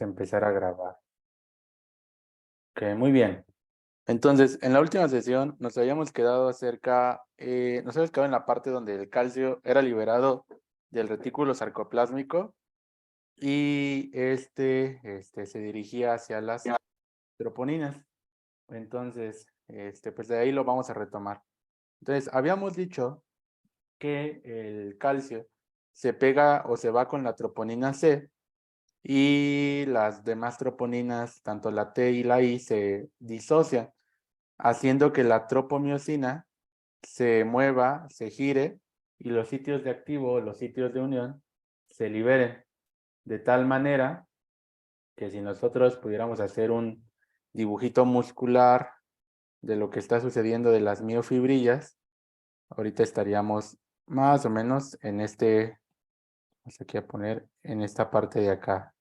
Vamos a empezar a grabar. Ok, muy bien. Entonces, en la última sesión nos habíamos quedado nos habíamos quedado en la parte donde el calcio era liberado del retículo sarcoplásmico y se dirigía hacia las troponinas. Entonces, pues de ahí lo vamos a retomar. Entonces, habíamos dicho que el calcio se pega o se va con la troponina C y las demás troponinas, tanto la T y la I, se disocian, haciendo que la tropomiosina se mueva, se gire y los sitios de activo, los sitios de unión, se liberen. De tal manera que si nosotros pudiéramos hacer un dibujito muscular de lo que está sucediendo de las miofibrillas, ahorita estaríamos más o menos vamos aquí a poner en esta parte de acá,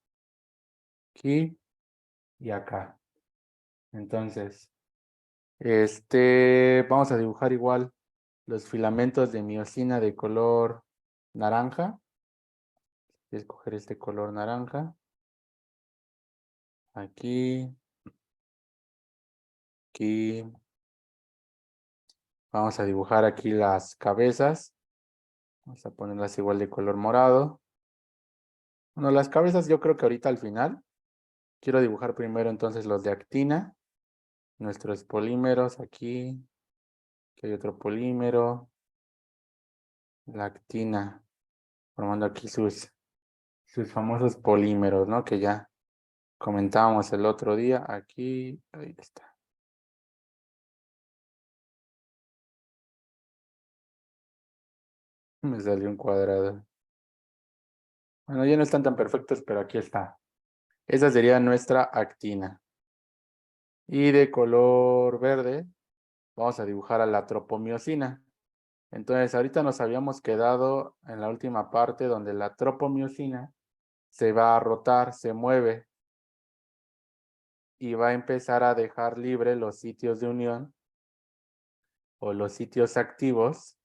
aquí y acá. Entonces, vamos a dibujar igual los filamentos de miosina de color naranja. Voy a escoger este color naranja. Aquí. Aquí. Vamos a dibujar aquí las cabezas. Vamos a ponerlas igual de color morado. Bueno, las cabezas yo creo que ahorita al final. Quiero dibujar primero entonces los de actina. Nuestros polímeros aquí. Aquí hay otro polímero. La actina. Formando aquí sus famosos polímeros, ¿no? Que ya comentábamos el otro día. Aquí, ahí está. Me salió un cuadrado. Bueno, ya no están tan perfectos, pero aquí está. Esa sería nuestra actina. Y de color verde, vamos a dibujar a la tropomiosina. Entonces, ahorita nos habíamos quedado en la última parte donde la tropomiosina se va a rotar, se mueve y va a empezar a dejar libre los sitios de unión o los sitios activos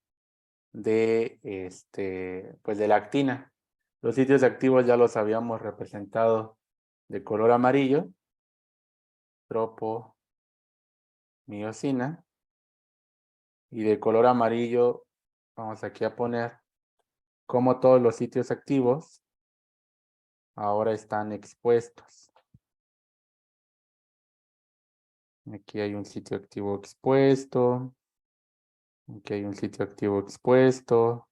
pues de la actina. Los sitios activos ya los habíamos representado de color amarillo, tropomiosina, y de color amarillo vamos aquí a poner como todos los sitios activos ahora están expuestos. Aquí hay un sitio activo expuesto, aquí hay un sitio activo expuesto.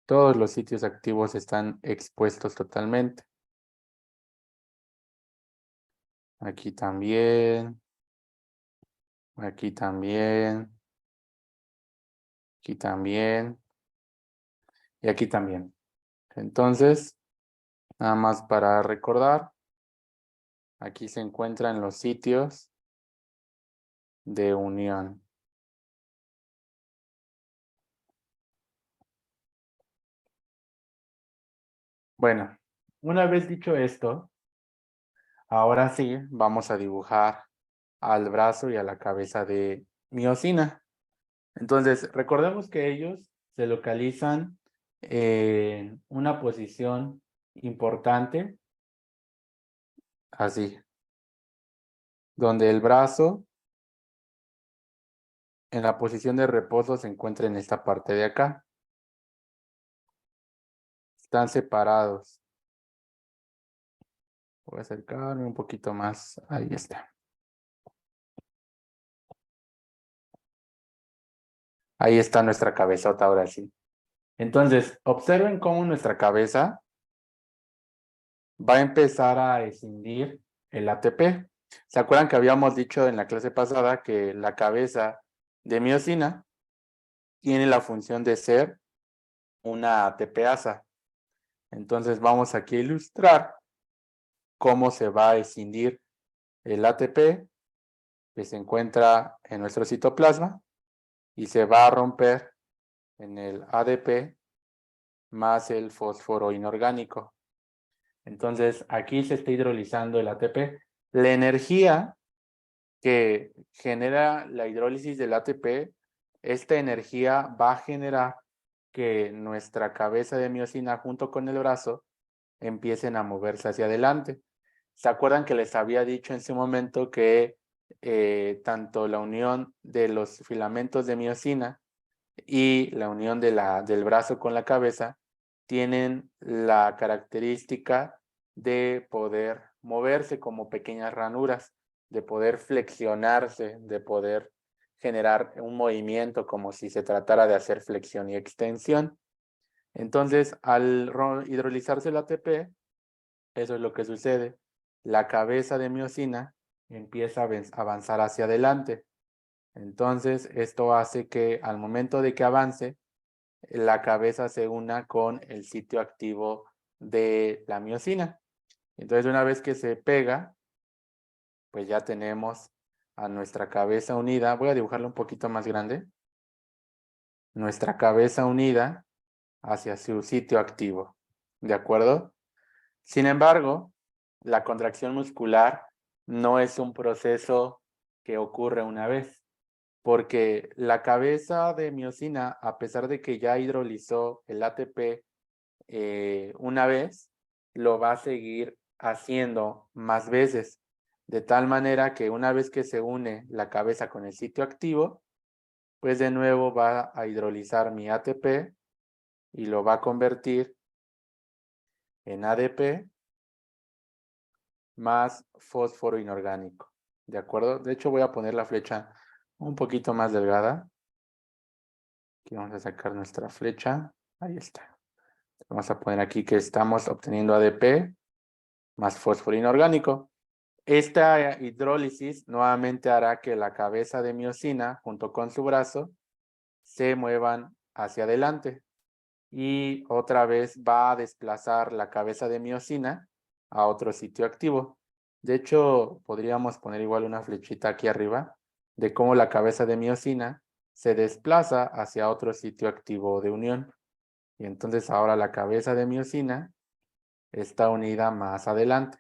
Todos los sitios activos están expuestos totalmente. Aquí también. Aquí también. Aquí también. Y aquí también. Entonces, nada más para recordar, aquí se encuentran los sitios de unión. Bueno, una vez dicho esto, ahora sí vamos a dibujar al brazo y a la cabeza de miosina. Entonces, recordemos que ellos se localizan en una posición importante, así, donde el brazo en la posición de reposo se encuentra en esta parte de acá. Están separados. Voy a acercarme un poquito más. Ahí está. Ahí está nuestra cabezota ahora sí. Entonces, observen cómo nuestra cabeza va a empezar a escindir el ATP. ¿Se acuerdan que habíamos dicho en la clase pasada que la cabeza de miosina tiene la función de ser una ATPasa? Entonces vamos aquí a ilustrar cómo se va a escindir el ATP que se encuentra en nuestro citoplasma y se va a romper en el ADP más el fósforo inorgánico. Entonces aquí se está hidrolizando el ATP. La energía que genera la hidrólisis del ATP, esta energía va a generar que nuestra cabeza de miosina junto con el brazo empiecen a moverse hacia adelante. ¿Se acuerdan que les había dicho en ese momento que tanto la unión de los filamentos de miosina y la unión del brazo con la cabeza tienen la característica de poder moverse como pequeñas ranuras, de poder flexionarse, de poder generar un movimiento como si se tratara de hacer flexión y extensión? Entonces, al hidrolizarse el ATP, eso es lo que sucede. La cabeza de miosina empieza a avanzar hacia adelante. Entonces, esto hace que al momento de que avance, la cabeza se una con el sitio activo de la miosina. Entonces, una vez que se pega, pues ya tenemos a nuestra cabeza unida. Voy a dibujarlo un poquito más grande. Nuestra cabeza unida hacia su sitio activo. ¿De acuerdo? Sin embargo, la contracción muscular no es un proceso que ocurre una vez, porque la cabeza de miosina, a pesar de que ya hidrolizó el ATP una vez, lo va a seguir haciendo más veces, de tal manera que una vez que se une la cabeza con el sitio activo, pues de nuevo va a hidrolizar mi ATP y lo va a convertir en ADP más fósforo inorgánico. ¿De acuerdo? De hecho, voy a poner la flecha un poquito más delgada. Aquí vamos a sacar nuestra flecha. Ahí está. Vamos a poner aquí que estamos obteniendo ADP más fósforo inorgánico. Esta hidrólisis nuevamente hará que la cabeza de miosina junto con su brazo se muevan hacia adelante. Y otra vez va a desplazar la cabeza de miosina a otro sitio activo. De hecho, podríamos poner igual una flechita aquí arriba de cómo la cabeza de miosina se desplaza hacia otro sitio activo de unión. Y entonces ahora la cabeza de miosina está unida más adelante.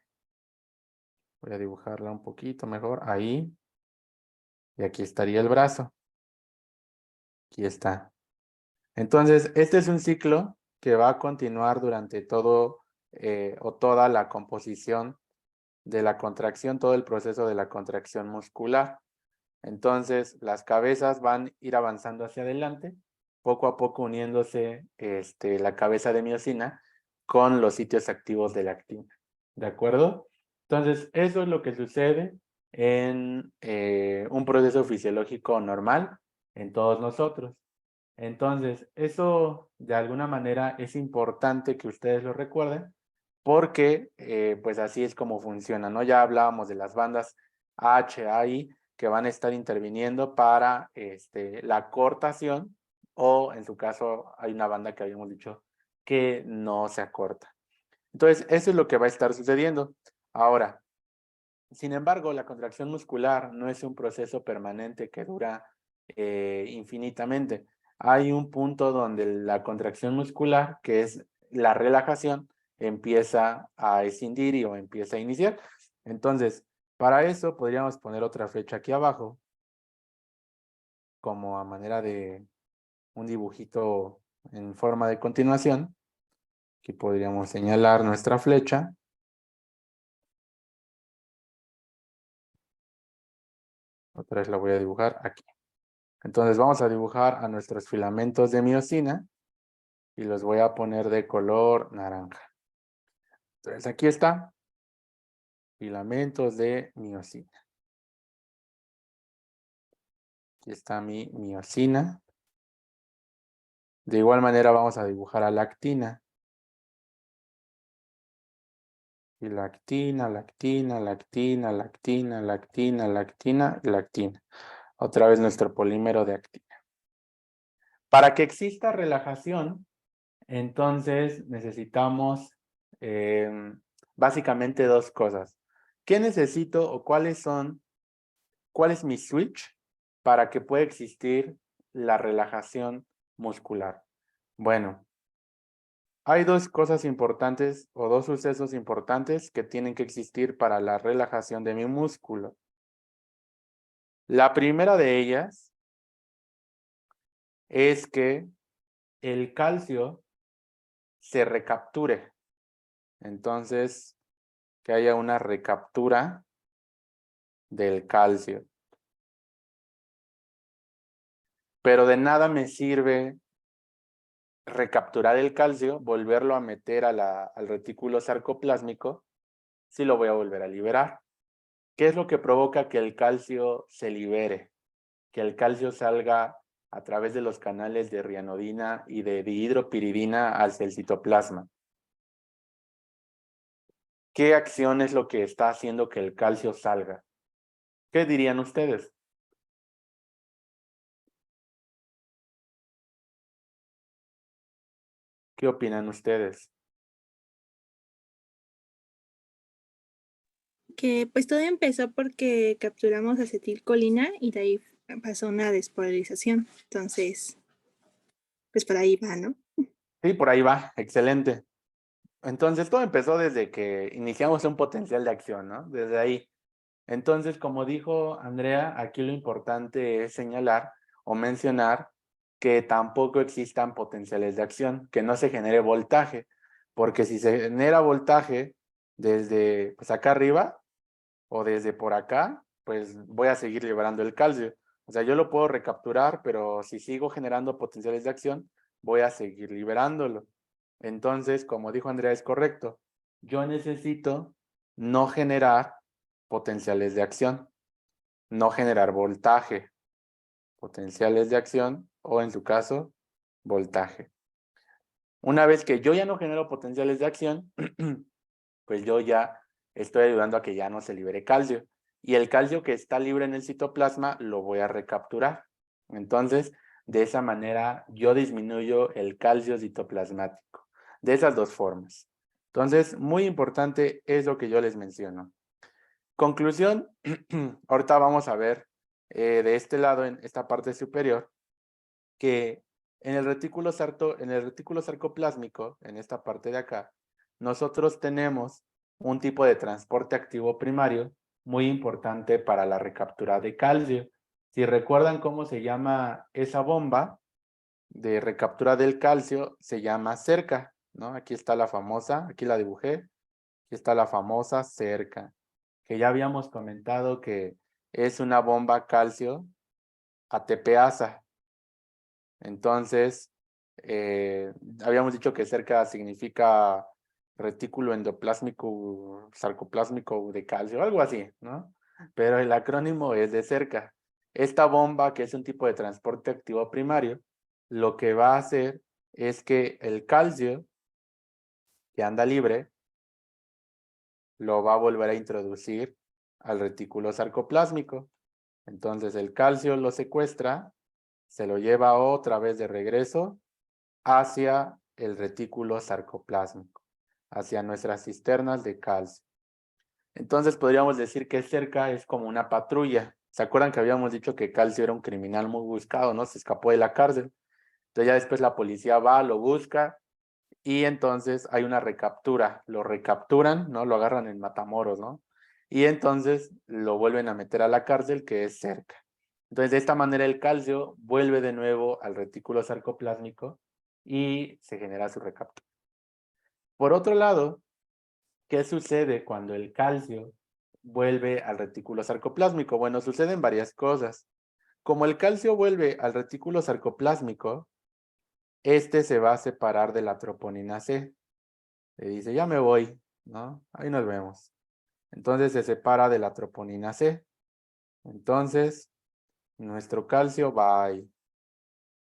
Voy a dibujarla un poquito mejor. Ahí. Y aquí estaría el brazo. Aquí está. Entonces, este es un ciclo que va a continuar durante todo o toda la composición de la contracción, todo el proceso de la contracción muscular. Entonces, las cabezas van a ir avanzando hacia adelante, poco a poco uniéndose la cabeza de miosina con los sitios activos de la actina. ¿De acuerdo? Entonces, eso es lo que sucede en un proceso fisiológico normal en todos nosotros. Entonces, eso de alguna manera es importante que ustedes lo recuerden porque pues así es como funciona, ¿no? Ya hablábamos de las bandas H, A, I que van a estar interviniendo para la cortación o en su caso hay una banda que habíamos dicho que no se acorta. Entonces, eso es lo que va a estar sucediendo. Ahora, sin embargo, la contracción muscular no es un proceso permanente que dura infinitamente. Hay un punto donde la contracción muscular, que es la relajación, empieza a escindir o empieza a iniciar. Entonces, para eso podríamos poner otra flecha aquí abajo, como a manera de un dibujito en forma de continuación. Aquí podríamos señalar nuestra flecha. Otra vez la voy a dibujar aquí. Entonces vamos a dibujar a nuestros filamentos de miosina y los voy a poner de color naranja. Entonces aquí está, filamentos de miosina. Aquí está mi miosina. De igual manera vamos a dibujar a la actina. Y lactina, lactina, lactina, lactina, lactina, lactina, lactina. Otra vez nuestro polímero de actina. Para que exista relajación, entonces necesitamos básicamente dos cosas. ¿Qué necesito o cuál es mi switch para que pueda existir la relajación muscular? Bueno, hay dos cosas importantes o dos sucesos importantes que tienen que existir para la relajación de mi músculo. La primera de ellas es que el calcio se recapture. Entonces, que haya una recaptura del calcio. Pero de nada me sirve recapturar el calcio, volverlo a meter al retículo sarcoplásmico, si lo voy a volver a liberar. ¿Qué es lo que provoca que el calcio se libere? Que el calcio salga a través de los canales de rianodina y de dihidropiridina hacia el citoplasma. ¿Qué acción es lo que está haciendo que el calcio salga? ¿Qué dirían ustedes? ¿Qué opinan ustedes? Que pues todo empezó porque capturamos acetilcolina y de ahí pasó una despolarización. Entonces, pues por ahí va, ¿no? Sí, por ahí va, excelente. Entonces, todo empezó desde que iniciamos un potencial de acción, ¿no? Desde ahí. Entonces, como dijo Andrea, aquí lo importante es señalar o mencionar que tampoco existan potenciales de acción, que no se genere voltaje, porque si se genera voltaje desde pues acá arriba o desde por acá, pues voy a seguir liberando el calcio. O sea, yo lo puedo recapturar, pero si sigo generando potenciales de acción, voy a seguir liberándolo. Entonces, como dijo Andrea, es correcto. Yo necesito no generar potenciales de acción, no generar voltaje, potenciales de acción o en su caso, voltaje. Una vez que yo ya no genero potenciales de acción, pues yo ya estoy ayudando a que ya no se libere calcio. Y el calcio que está libre en el citoplasma lo voy a recapturar. Entonces, de esa manera yo disminuyo el calcio citoplasmático. De esas dos formas. Entonces, muy importante es lo que yo les menciono. Conclusión, ahorita vamos a ver de este lado, en esta parte superior, que en el retículo sarcoplásmico, en esta parte de acá, nosotros tenemos un tipo de transporte activo primario muy importante para la recaptura de calcio. Si recuerdan cómo se llama esa bomba de recaptura del calcio, se llama cerca, ¿no? Aquí está la famosa, aquí la dibujé, aquí está la famosa cerca, que ya habíamos comentado que es una bomba calcio ATPasa. Entonces, eh, habíamos dicho que cerca significa retículo endoplásmico, sarcoplásmico de calcio, algo así, ¿no? Pero el acrónimo es de cerca. Esta bomba, que es un tipo de transporte activo primario, lo que va a hacer es que el calcio que anda libre lo va a volver a introducir al retículo sarcoplásmico. Entonces el calcio lo secuestra, se lo lleva otra vez de regreso hacia el retículo sarcoplásmico, hacia nuestras cisternas de calcio. Entonces podríamos decir que cerca es como una patrulla. ¿Se acuerdan que habíamos dicho que Calcio era un criminal muy buscado, ¿no? Se escapó de la cárcel. Entonces ya después la policía va, lo busca y entonces hay una recaptura. Lo recapturan, ¿no? Lo agarran en Matamoros, ¿no? Y entonces lo vuelven a meter a la cárcel, que es cerca. Entonces de esta manera el calcio vuelve de nuevo al retículo sarcoplásmico y se genera su recaptura. Por otro lado, ¿qué sucede cuando el calcio vuelve al retículo sarcoplásmico? Bueno, suceden varias cosas. Como el calcio vuelve al retículo sarcoplásmico, este se va a separar de la troponina C. Le dice, ya me voy, ¿no? Ahí nos vemos. Entonces se separa de la troponina C. Entonces, nuestro calcio va ahí.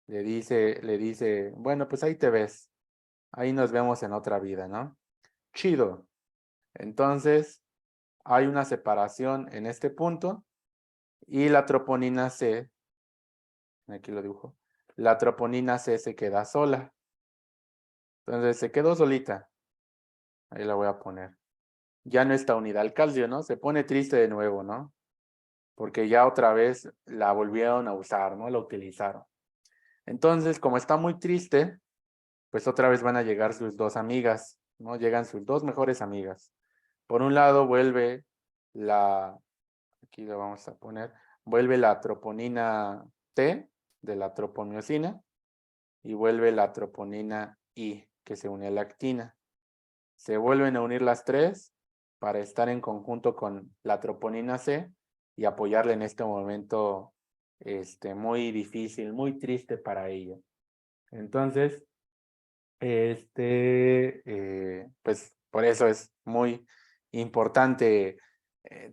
Le dice, bueno, pues ahí te ves. Ahí nos vemos en otra vida, ¿no? Chido. Entonces, hay una separación en este punto y la troponina C, aquí lo dibujo, la troponina C se queda sola. Entonces se quedó solita. Ahí la voy a poner. Ya no está unida al calcio, ¿no? Se pone triste de nuevo, ¿no? Porque ya otra vez la volvieron a usar, ¿no? La utilizaron. Entonces, como está muy triste, pues otra vez van a llegar sus dos amigas, ¿no? Llegan sus dos mejores amigas. Por un lado vuelve la, aquí lo vamos a poner, vuelve la troponina T de la tropomiosina y vuelve la troponina I que se une a la actina. Se vuelven a unir las tres para estar en conjunto con la troponina C y apoyarle en este momento muy difícil, muy triste para ella. Entonces, pues por eso es muy importante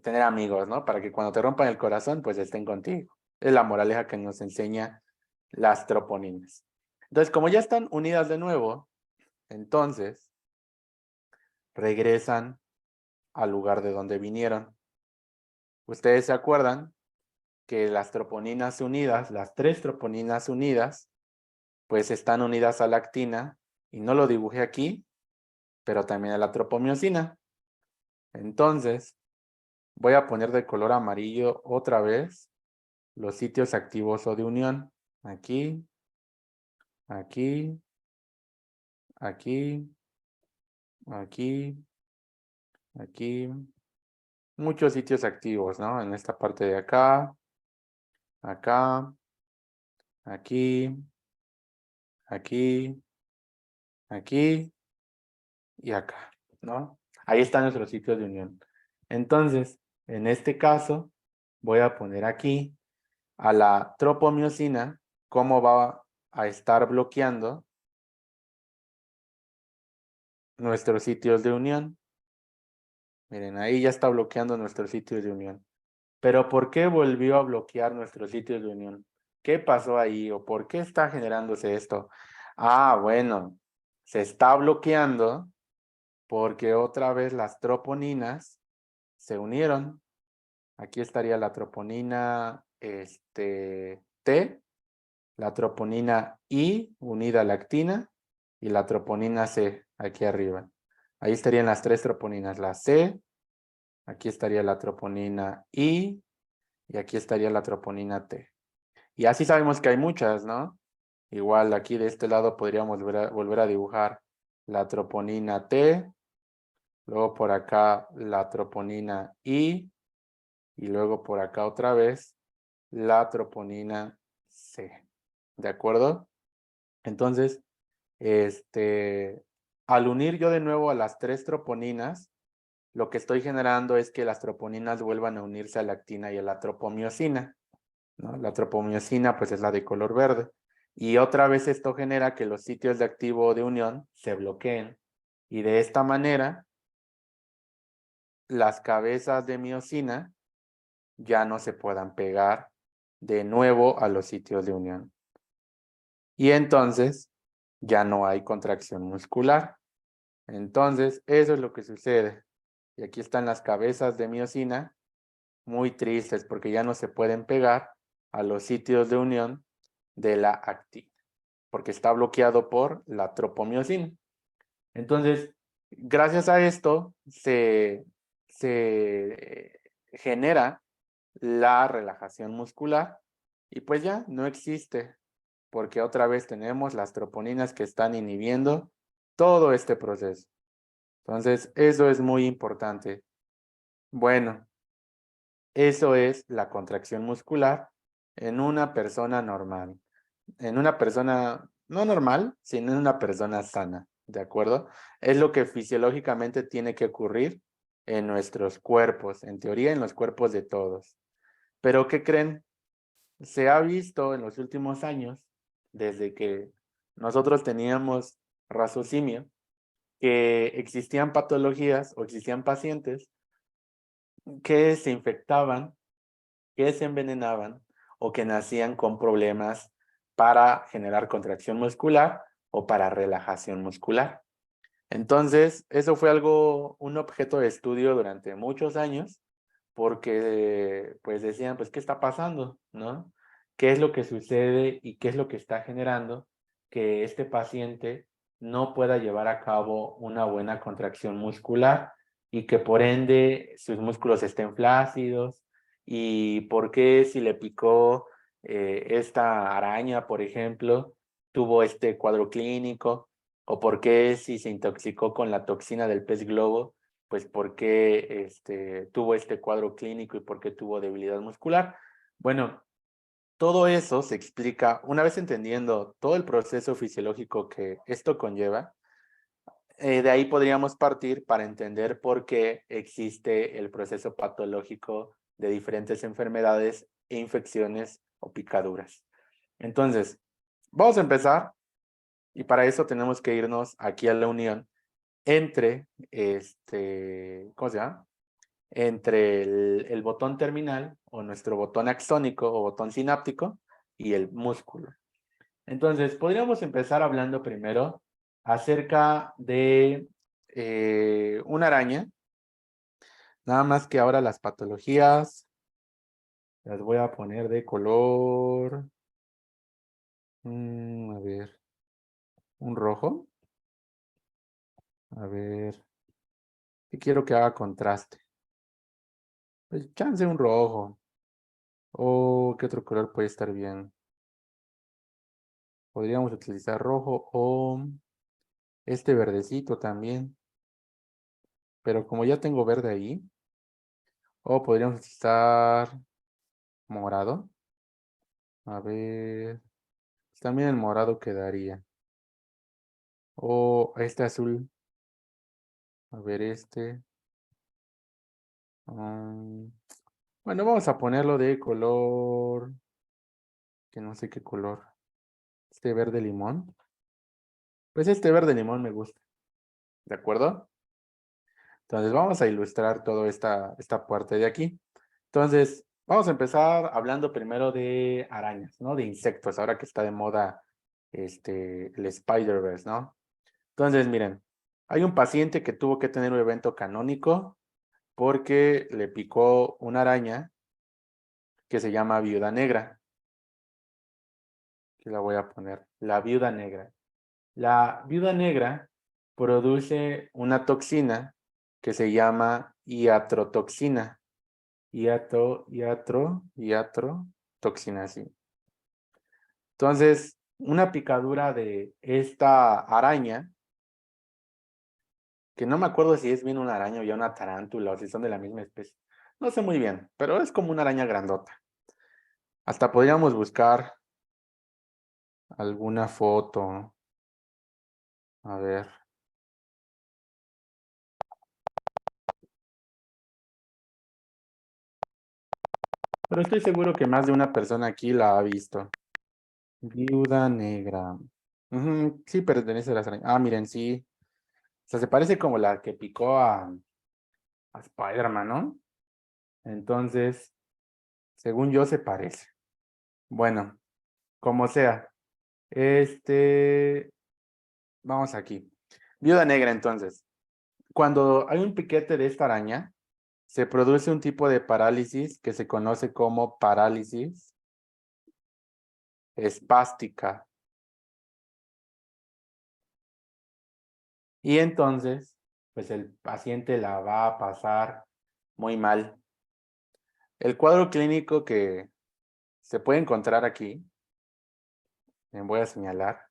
tener amigos, ¿no? Para que cuando te rompan el corazón, pues estén contigo. Es la moraleja que nos enseña las troponinas. Entonces, como ya están unidas de nuevo, entonces regresan al lugar de donde vinieron. Ustedes se acuerdan que las troponinas unidas, las 3 troponinas unidas, pues están unidas a la actina, y no lo dibujé aquí, pero también a la tropomiosina. Entonces, voy a poner de color amarillo otra vez los sitios activos o de unión. Aquí, aquí, aquí, aquí, aquí. Muchos sitios activos, ¿no? En esta parte de acá, acá, aquí, aquí, aquí y acá, ¿no? Ahí están nuestros sitios de unión. Entonces, en este caso, voy a poner aquí a la tropomiosina, cómo va a estar bloqueando nuestros sitios de unión. Miren, ahí ya está bloqueando nuestros sitios de unión. Pero ¿por qué volvió a bloquear nuestros sitios de unión? ¿Qué pasó ahí o por qué está generándose esto? Ah, bueno, se está bloqueando porque otra vez las troponinas se unieron. Aquí estaría la troponina T, la troponina I unida a la actina y la troponina C aquí arriba. Ahí estarían las 3 troponinas, la C, aquí estaría la troponina I y aquí estaría la troponina T. Y así sabemos que hay muchas, ¿no? Igual aquí de este lado podríamos volver a dibujar la troponina T, luego por acá la troponina I y luego por acá otra vez la troponina C. ¿De acuerdo? Entonces, al unir yo de nuevo a las 3 troponinas, lo que estoy generando es que las troponinas vuelvan a unirse a la actina y a la tropomiosina, ¿no? La tropomiosina pues es la de color verde. Y otra vez esto genera que los sitios de activo de unión se bloqueen. Y de esta manera, las cabezas de miosina ya no se puedan pegar de nuevo a los sitios de unión. Y entonces ya no hay contracción muscular. Entonces, eso es lo que sucede. Y aquí están las cabezas de miosina muy tristes porque ya no se pueden pegar a los sitios de unión de la actina, porque está bloqueado por la tropomiosina. Entonces, gracias a esto se genera la relajación muscular y pues ya no existe, porque otra vez tenemos las troponinas que están inhibiendo todo este proceso. Entonces, eso es muy importante. Bueno, eso es la contracción muscular en una persona normal. En una persona no normal, sino en una persona sana, ¿de acuerdo? Es lo que fisiológicamente tiene que ocurrir en nuestros cuerpos, en teoría en los cuerpos de todos. Pero ¿qué creen? Se ha visto en los últimos años, desde que nosotros teníamos raciocinio, que existían patologías o existían pacientes que se infectaban, que se envenenaban o que nacían con problemas para generar contracción muscular o para relajación muscular. Entonces, eso fue un objeto de estudio durante muchos años, porque pues decían, pues, ¿qué está pasando? ¿No? ¿Qué es lo que sucede y qué es lo que está generando que este paciente no pueda llevar a cabo una buena contracción muscular y que por ende sus músculos estén flácidos? ¿Y por qué si le picó esta araña, por ejemplo, tuvo este cuadro clínico? ¿O por qué si se intoxicó con la toxina del pez globo, pues por qué tuvo este cuadro clínico y por qué tuvo debilidad muscular? Bueno, todo eso se explica una vez entendiendo todo el proceso fisiológico que esto conlleva. De ahí podríamos partir para entender por qué existe el proceso patológico de diferentes enfermedades e infecciones o picaduras. Entonces, vamos a empezar y para eso tenemos que irnos aquí a la unión entre, ¿cómo se llama? Entre el botón terminal o nuestro botón axónico o botón sináptico y el músculo. Entonces, podríamos empezar hablando primero acerca de una araña. Nada más que ahora las patologías las voy a poner de color, a ver, un rojo. A ver, ¿qué quiero que haga contraste? Pues chance un rojo. O ¿qué otro color puede estar bien? Podríamos utilizar rojo o este verdecito también. Pero como ya tengo verde ahí, o podríamos utilizar morado. A ver, pues también el morado quedaría. O este azul. A ver, este. mm, Bueno, vamos a ponerlo de color, que no sé qué color. Este verde limón. Pues este verde limón me gusta. ¿De acuerdo? Entonces vamos a ilustrar toda esta parte de aquí. Entonces, vamos a empezar hablando primero de arañas, ¿no? De insectos, ahora que está de moda el Spider-Verse, ¿no? Entonces, miren, hay un paciente que tuvo que tener un evento canónico porque le picó una araña que se llama viuda negra. Aquí la voy a poner, la viuda negra. La viuda negra produce una toxina que se llama iatrotoxina. Iatrotoxina, sí. Entonces, una picadura de esta araña, que no me acuerdo si es bien una araña o ya una tarántula o si son de la misma especie. No sé muy bien, pero es como una araña grandota. Hasta podríamos buscar alguna foto. A ver. Pero estoy seguro que más de una persona aquí la ha visto. Viuda negra. Ujú, sí, pertenece a las arañas. Ah, miren, sí. O sea, se parece como la que picó a Spider-Man, ¿no? Entonces, según yo, se parece. Bueno, como sea. Vamos aquí. Viuda negra, entonces. Cuando hay un piquete de esta araña, se produce un tipo de parálisis que se conoce como parálisis espástica. Y entonces, pues el paciente la va a pasar muy mal. El cuadro clínico que se puede encontrar aquí, voy a señalar,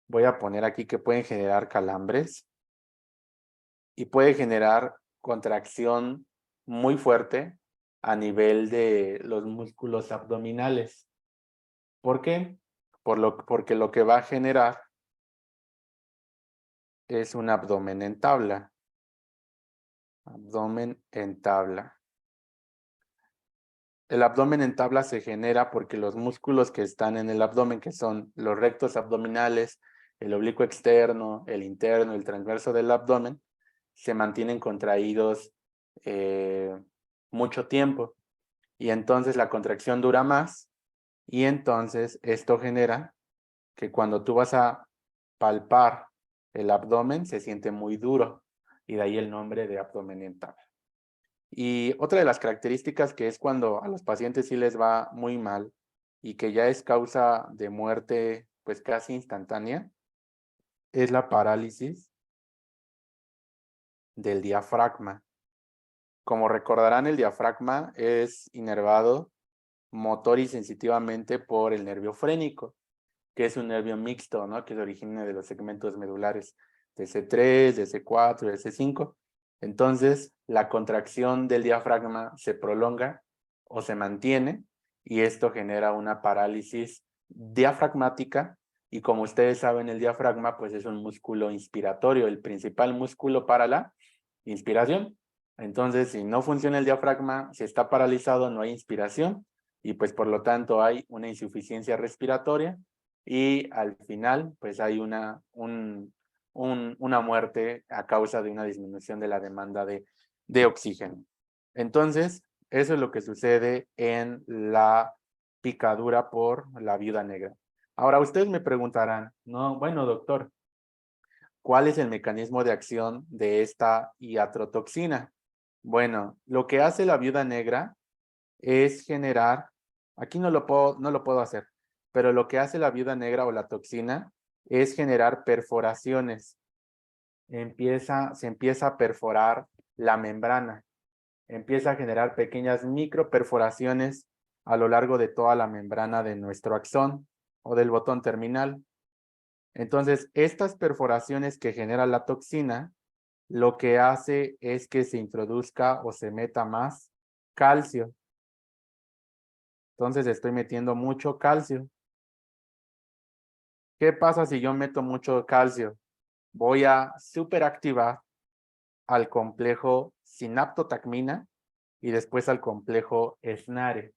voy a poner aquí que pueden generar calambres y puede generar contracción muy fuerte a nivel de los músculos abdominales. ¿Por qué? Porque lo que va a generar es un abdomen en tabla. Abdomen en tabla. El abdomen en tabla se genera porque los músculos que están en el abdomen, que son los rectos abdominales, el oblicuo externo, el interno, el transverso del abdomen, se mantienen contraídos mucho tiempo. Y entonces la contracción dura más y entonces esto genera que cuando tú vas a palpar el abdomen se siente muy duro y de ahí el nombre de abdomen en tabla. Y otra de las características que es cuando a los pacientes sí les va muy mal y que ya es causa de muerte pues casi instantánea, es la parálisis del diafragma. Como recordarán, el diafragma es inervado motor y sensitivamente por el nervio frénico, que es un nervio mixto, ¿no? Que se origina de los segmentos medulares de C3, de C4, de C5. Entonces, la contracción del diafragma se prolonga o se mantiene y esto genera una parálisis diafragmática Y como ustedes saben, el diafragma pues es un músculo inspiratorio, el principal músculo para la inspiración. Entonces, si no funciona el diafragma, si está paralizado, no hay inspiración y pues por lo tanto hay una insuficiencia respiratoria y al final pues hay una muerte a causa de una disminución de la demanda de oxígeno. Entonces, eso es lo que sucede en la picadura por la viuda negra. Ahora, ustedes me preguntarán, no, bueno, doctor, ¿cuál es el mecanismo de acción de esta iatrotoxina? Bueno, lo que hace la viuda negra es generar, aquí no lo puedo hacer, pero lo que hace la viuda negra o la toxina es generar perforaciones. Se empieza a perforar la membrana, empieza a generar pequeñas microperforaciones a lo largo de toda la membrana de nuestro axón o del botón terminal. Entonces, estas perforaciones que genera la toxina, lo que hace es que se introduzca o se meta más calcio. Entonces, estoy metiendo mucho calcio. ¿Qué pasa si yo meto mucho calcio? Voy a superactivar al complejo sinaptotacmina y después al complejo SNARE.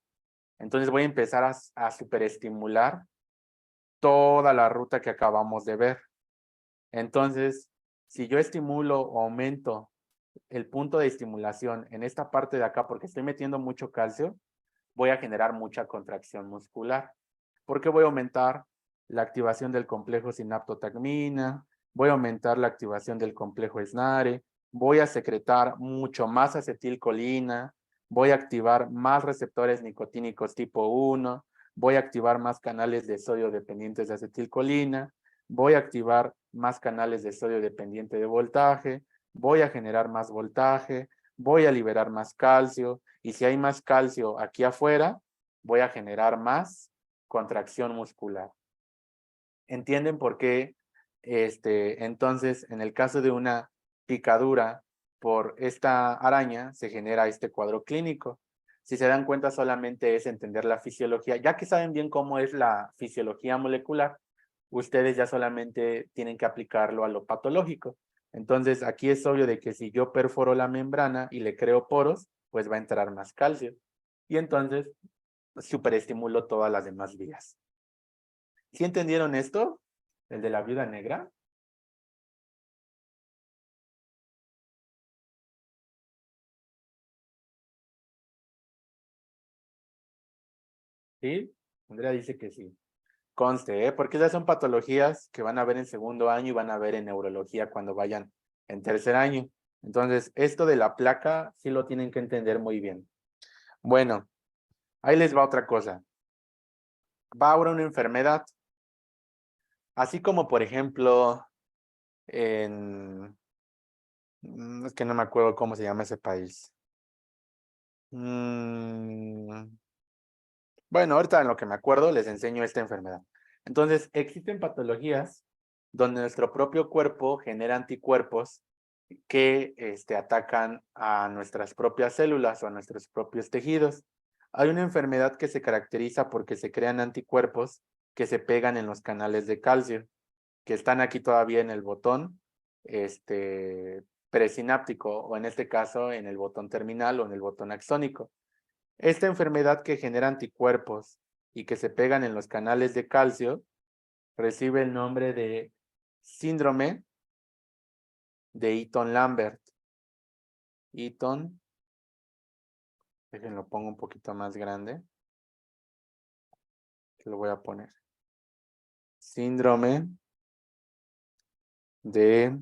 Entonces voy a empezar a superestimular toda la ruta que acabamos de ver. Entonces, si yo estimulo o aumento el punto de estimulación en esta parte de acá porque estoy metiendo mucho calcio, voy a generar mucha contracción muscular. Porque voy a aumentar la activación del complejo sinaptotacmina, voy a aumentar la activación del complejo SNARE, voy a secretar mucho más acetilcolina, voy a activar más receptores nicotínicos tipo 1, voy a activar más canales de sodio dependientes de acetilcolina, voy a activar más canales de sodio dependiente de voltaje, voy a generar más voltaje, voy a liberar más calcio, y si hay más calcio aquí afuera, voy a generar más contracción muscular. ¿Entienden por qué? Entonces, en el caso de una picadura por esta araña, se genera este cuadro clínico. Si se dan cuenta, solamente es entender la fisiología. Ya que saben bien cómo es la fisiología molecular, ustedes ya solamente tienen que aplicarlo a lo patológico. Entonces, aquí es obvio de que si yo perforo la membrana y le creo poros, pues va a entrar más calcio. Y entonces, superestimulo todas las demás vías. ¿Sí entendieron esto? El de la viuda negra. ¿Sí? Andrea dice que sí. Conste, ¿eh? Porque esas son patologías que van a ver en segundo año y van a ver en neurología cuando vayan en tercer año. Entonces, esto de la placa sí lo tienen que entender muy bien. Bueno, ahí les va otra cosa. Va ahora una enfermedad. Así como, por ejemplo, en... Es que no me acuerdo cómo se llama ese país. Bueno, ahorita en lo que me acuerdo les enseño esta enfermedad. Entonces, existen patologías donde nuestro propio cuerpo genera anticuerpos que atacan a nuestras propias células o a nuestros propios tejidos. Hay una enfermedad que se caracteriza porque se crean anticuerpos que se pegan en los canales de calcio, que están aquí todavía en el botón presináptico o en este caso en el botón terminal o en el botón axónico. Esta enfermedad que genera anticuerpos y que se pegan en los canales de calcio recibe el nombre de síndrome de Eaton-Lambert. Eaton, déjenlo pongo un poquito más grande, que lo voy a poner. Síndrome de,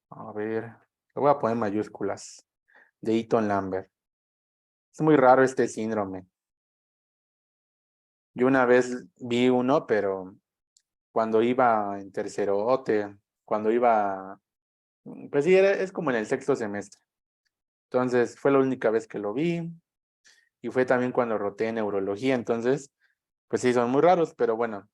a ver, lo voy a poner en mayúsculas, de Eaton-Lambert. Es muy raro este síndrome. Yo una vez vi uno, pero cuando iba en tercero OTE, cuando iba, pues sí, es como en el sexto semestre. Entonces, fue la única vez que lo vi y fue también cuando roté en neurología. Entonces, pues sí, son muy raros, pero bueno,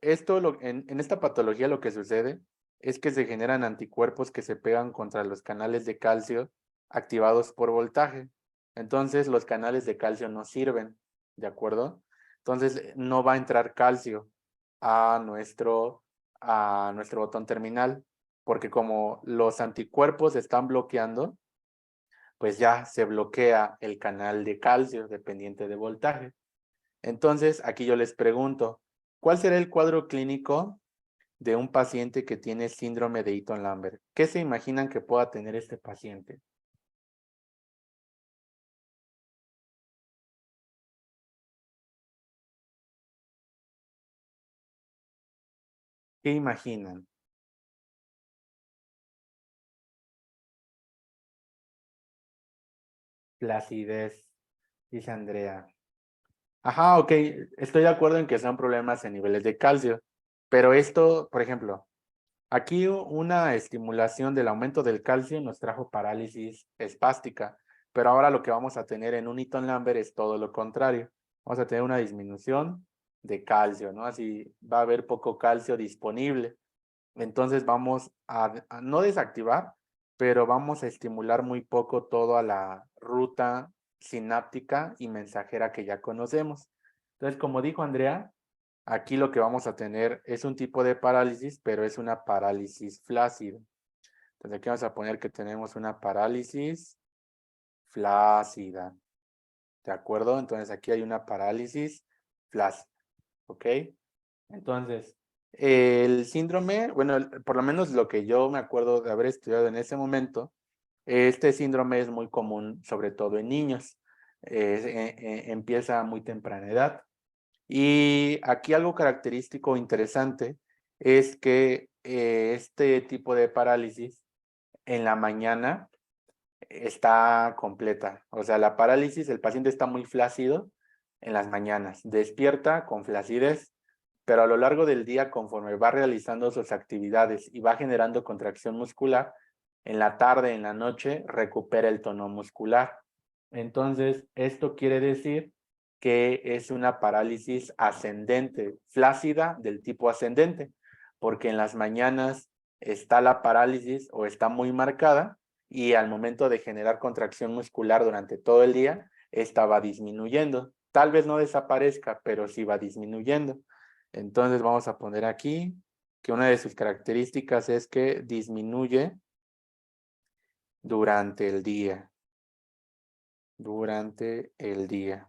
en esta patología lo que sucede es que se generan anticuerpos que se pegan contra los canales de calcio activados por voltaje. Entonces, los canales de calcio no sirven, ¿de acuerdo? Entonces, no va a entrar calcio. a nuestro botón terminal, porque como los anticuerpos están bloqueando, pues ya se bloquea el canal de calcio dependiente de voltaje. Entonces, aquí yo les pregunto, ¿cuál será el cuadro clínico de un paciente que tiene síndrome de Eaton-Lambert? ¿Qué se imaginan que pueda tener este paciente? ¿Qué imaginan? Flacidez, dice Andrea. Ajá, ok, estoy de acuerdo en que son problemas en niveles de calcio, pero esto, por ejemplo, aquí una estimulación del aumento del calcio nos trajo parálisis espástica, pero ahora lo que vamos a tener en un Eaton-Lambert es todo lo contrario. Vamos a tener una disminución de calcio, ¿no? Así va a haber poco calcio disponible. Entonces vamos a no desactivar, pero vamos a estimular muy poco toda la ruta sináptica y mensajera que ya conocemos. Entonces, como dijo Andrea, aquí lo que vamos a tener es un tipo de parálisis, pero es una parálisis flácida. Entonces aquí vamos a poner que tenemos una parálisis flácida. ¿De acuerdo? Entonces aquí hay una parálisis flácida. ¿Ok? Entonces, el síndrome, bueno, por lo menos lo que yo me acuerdo de haber estudiado en ese momento, este síndrome es muy común, sobre todo en niños. Empieza a muy temprana edad. Y aquí algo característico interesante es que este tipo de parálisis en la mañana está completa. O sea, la parálisis, el paciente está muy flácido en las mañanas, despierta con flacidez, pero a lo largo del día, conforme va realizando sus actividades y va generando contracción muscular, en la tarde, en la noche, recupera el tono muscular. Entonces, esto quiere decir que es una parálisis ascendente, flácida del tipo ascendente, porque en las mañanas está la parálisis o está muy marcada y al momento de generar contracción muscular durante todo el día, esta va disminuyendo. Tal vez no desaparezca, pero sí va disminuyendo. Entonces vamos a poner aquí que una de sus características es que disminuye durante el día. Durante el día.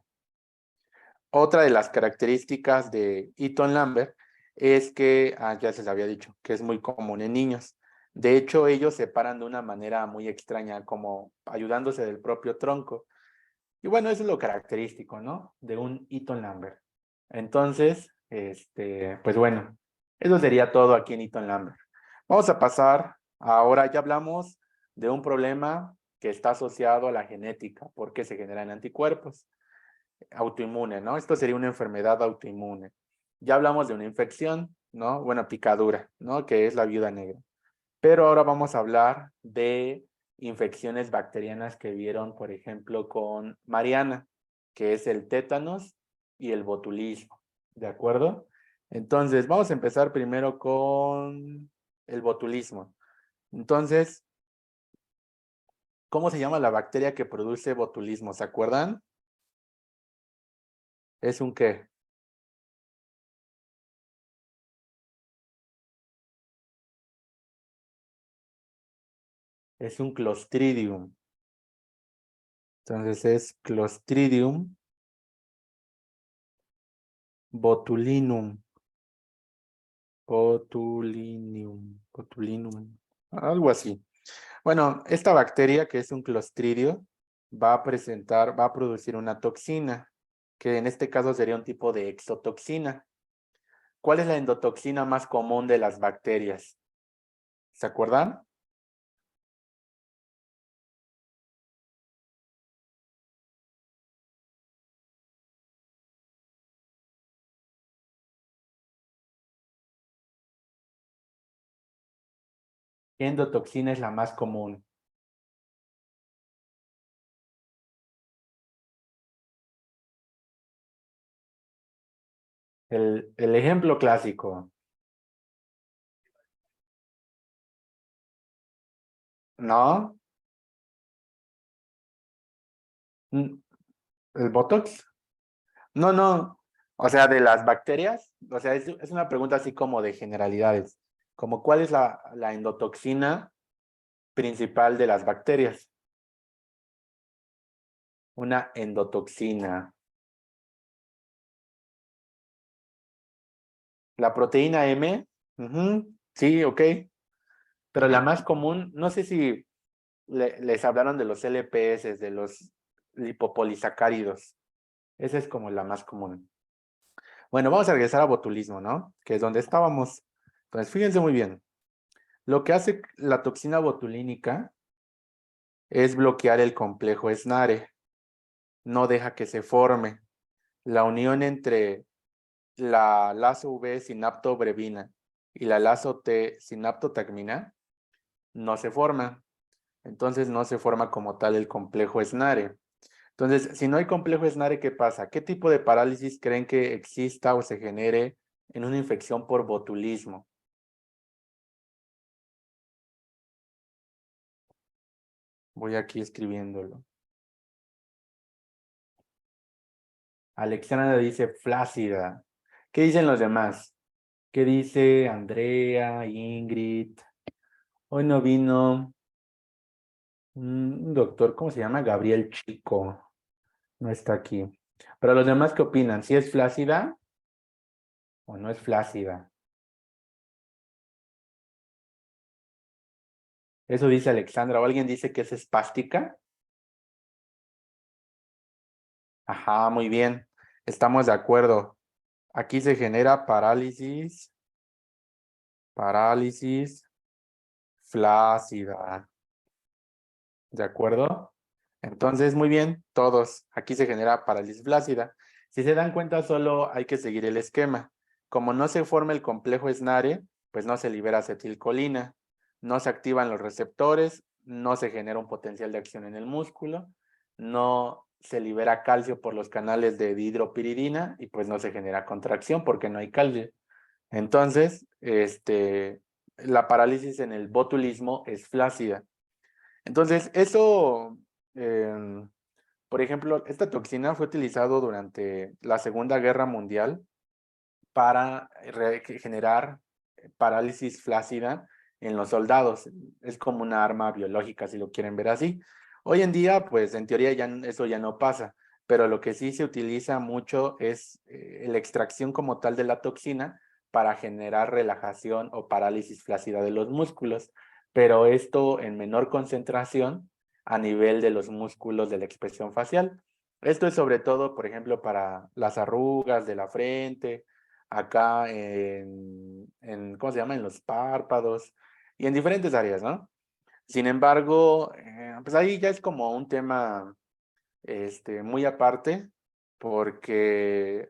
Otra de las características de Eaton-Lambert es que, ya se les había dicho, que es muy común en niños. De hecho, ellos se paran de una manera muy extraña, como ayudándose del propio tronco. Y bueno, eso es lo característico, ¿no? De un Eaton-Lambert. Entonces, pues bueno, eso sería todo aquí en Eaton-Lambert. Vamos a pasar, ahora ya hablamos de un problema que está asociado a la genética, porque se generan anticuerpos autoinmune, ¿no? Esto sería una enfermedad autoinmune. Ya hablamos de una infección, ¿no? Bueno, picadura, ¿no? Que es la viuda negra. Pero ahora vamos a hablar de infecciones bacterianas que vieron, por ejemplo, con Mariana, que es el tétanos y el botulismo, ¿de acuerdo? Entonces, vamos a empezar primero con el botulismo. Entonces, ¿cómo se llama la bacteria que produce botulismo? ¿Se acuerdan? ¿Es un qué? Es un Clostridium. Entonces es Clostridium botulinum. Botulinum. Algo así. Bueno, esta bacteria que es un clostridio va a producir una toxina, que en este caso sería un tipo de exotoxina. ¿Cuál es la endotoxina más común de las bacterias? ¿Se acuerdan? ¿Qué endotoxina es la más común? El ejemplo clásico, ¿no? Mm, ¿El Botox? No, no. O sea, de las bacterias, o sea, es una pregunta así como de generalidades, como cuál es la endotoxina principal de las bacterias. Una endotoxina. La proteína M, ujú, sí, ok, pero la más común, no sé si les hablaron de los LPS, de los lipopolisacáridos. Esa es como la más común. Bueno, vamos a regresar a botulismo, ¿no? Que es donde estábamos. Entonces, fíjense muy bien. Lo que hace la toxina botulínica es bloquear el complejo SNARE. No deja que se forme. La unión entre la lazo V sinaptobrevina y la lazo T sinaptotagmina no se forma. Entonces no se forma como tal el complejo SNARE. Entonces, si no hay complejo SNARE, ¿qué pasa? ¿Qué tipo de parálisis creen que exista o se genere en una infección por botulismo? Voy aquí escribiéndolo. Alexandra dice flácida. ¿Qué dicen los demás? ¿Qué dice Andrea, Ingrid? Hoy no vino un doctor, ¿cómo se llama? Gabriel Chico. No está aquí. Pero los demás, ¿qué opinan? ¿Si es flácida o no es flácida? Eso dice Alexandra. ¿O alguien dice que es espástica? Ajá, muy bien. Estamos de acuerdo. Aquí se genera parálisis flácida. ¿De acuerdo? Entonces, muy bien, todos. Aquí se genera parálisis flácida. Si se dan cuenta, solo hay que seguir el esquema. Como no se forma el complejo SNARE, pues no se libera acetilcolina, no se activan los receptores, no se genera un potencial de acción en el músculo, no se libera calcio por los canales de dihidropiridina y pues no se genera contracción porque no hay calcio. Entonces, la parálisis en el botulismo es flácida. Entonces, eso, por ejemplo, esta toxina fue utilizado durante la Segunda Guerra Mundial para generar parálisis flácida en los soldados. Es como una arma biológica, si lo quieren ver así. Hoy en día, pues en teoría ya eso ya no pasa, pero lo que sí se utiliza mucho es la extracción como tal de la toxina para generar relajación o parálisis flácida de los músculos, pero esto en menor concentración a nivel de los músculos de la expresión facial. Esto es sobre todo, por ejemplo, para las arrugas de la frente, acá ¿cómo se llama? En los párpados y en diferentes áreas, ¿no? Sin embargo, pues ahí ya es como un tema muy aparte, porque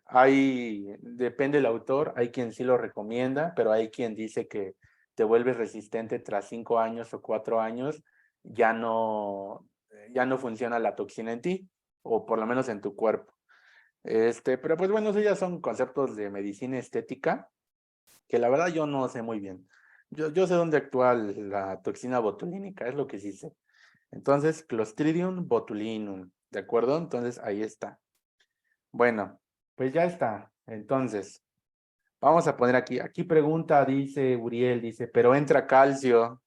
depende del autor, hay quien sí lo recomienda, pero hay quien dice que te vuelves resistente tras 5 años o 4 años, ya no funciona la toxina en ti, o por lo menos en tu cuerpo. Pero pues bueno, esos ya son conceptos de medicina estética que la verdad yo no sé muy bien. Yo sé dónde actúa la toxina botulínica, es lo que sí sé. Entonces, Clostridium botulinum, ¿de acuerdo? Entonces, ahí está. Bueno, pues ya está. Entonces, vamos a poner aquí pregunta, dice Uriel, dice, pero entra calcio.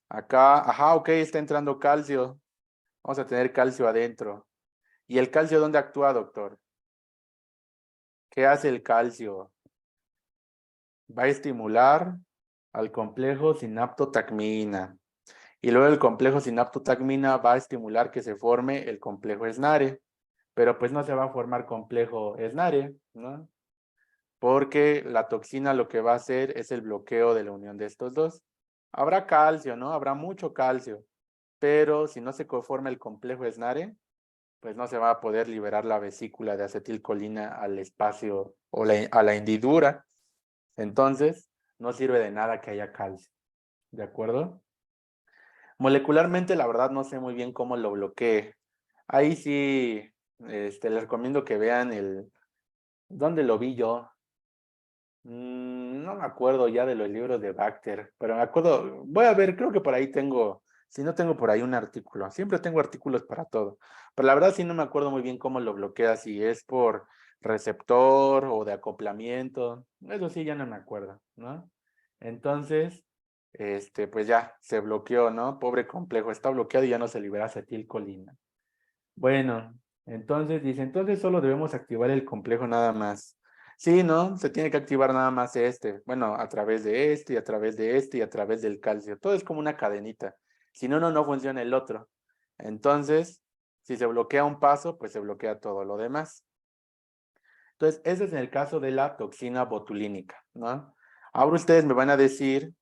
Acá, ajá, ok, está entrando calcio. Vamos a tener calcio adentro. ¿Y el calcio dónde actúa, doctor? ¿Qué hace el calcio? Va a estimular al complejo sinaptotagmina. Y luego el complejo sinaptotagmina va a estimular que se forme el complejo SNARE. Pero pues no se va a formar complejo SNARE, ¿no? Porque la toxina lo que va a hacer es el bloqueo de la unión de estos dos. Habrá calcio, ¿no? Habrá mucho calcio. Pero si no se conforma el complejo SNARE, pues no se va a poder liberar la vesícula de acetilcolina al espacio o a la hendidura. Entonces, no sirve de nada que haya calcio. ¿De acuerdo? Molecularmente, la verdad, no sé muy bien cómo lo bloquee. Ahí sí, les recomiendo que vean ¿dónde lo vi yo? No me acuerdo ya de los libros de Bacter, pero me acuerdo, voy a ver, creo que por ahí tengo, si no tengo por ahí un artículo, siempre tengo artículos para todo, pero la verdad sí no me acuerdo muy bien cómo lo bloquea, si es por receptor o de acoplamiento. Eso sí, ya no me acuerdo, ¿no? Entonces, pues ya se bloqueó, ¿no? Pobre complejo, está bloqueado y ya no se libera acetilcolina. Bueno, entonces dice, entonces solo debemos activar el complejo nada más. Sí, ¿no? Se tiene que activar nada más este. Bueno, a través de este y a través de este y a través del calcio. Todo es como una cadenita. Si no, no funciona el otro. Entonces, si se bloquea un paso, pues se bloquea todo lo demás. Entonces, ese es en el caso de la toxina botulínica, ¿no? Ahora ustedes me van a decir,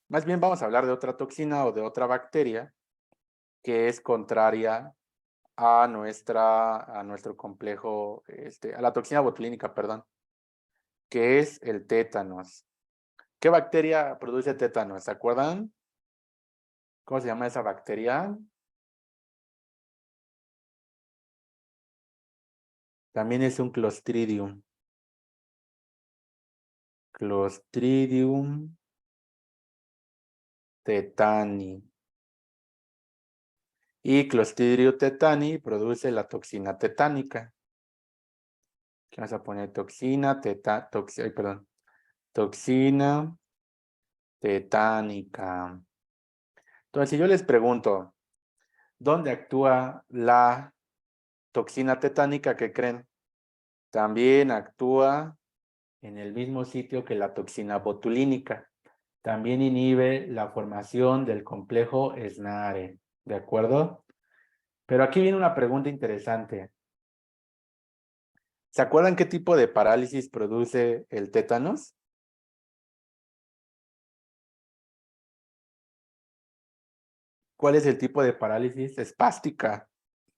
más bien vamos a hablar de otra toxina o de otra bacteria que es contraria a nuestro complejo, a la toxina botulínica, perdón, que es el tétanos. ¿Qué bacteria produce tétanos? ¿Se acuerdan? ¿Cómo se llama esa bacteria? También es un Clostridium. Clostridium tetani. Y Clostridium tetani produce la toxina tetánica. ¿Qué vas a poner? Toxina tetánica. Entonces, si yo les pregunto, ¿dónde actúa la toxina tetánica? ¿Qué creen? También actúa en el mismo sitio que la toxina botulínica. También inhibe la formación del complejo SNARE. ¿De acuerdo? Pero aquí viene una pregunta interesante. ¿Se acuerdan qué tipo de parálisis produce el tétanos? ¿Cuál es el tipo de parálisis? Espástica.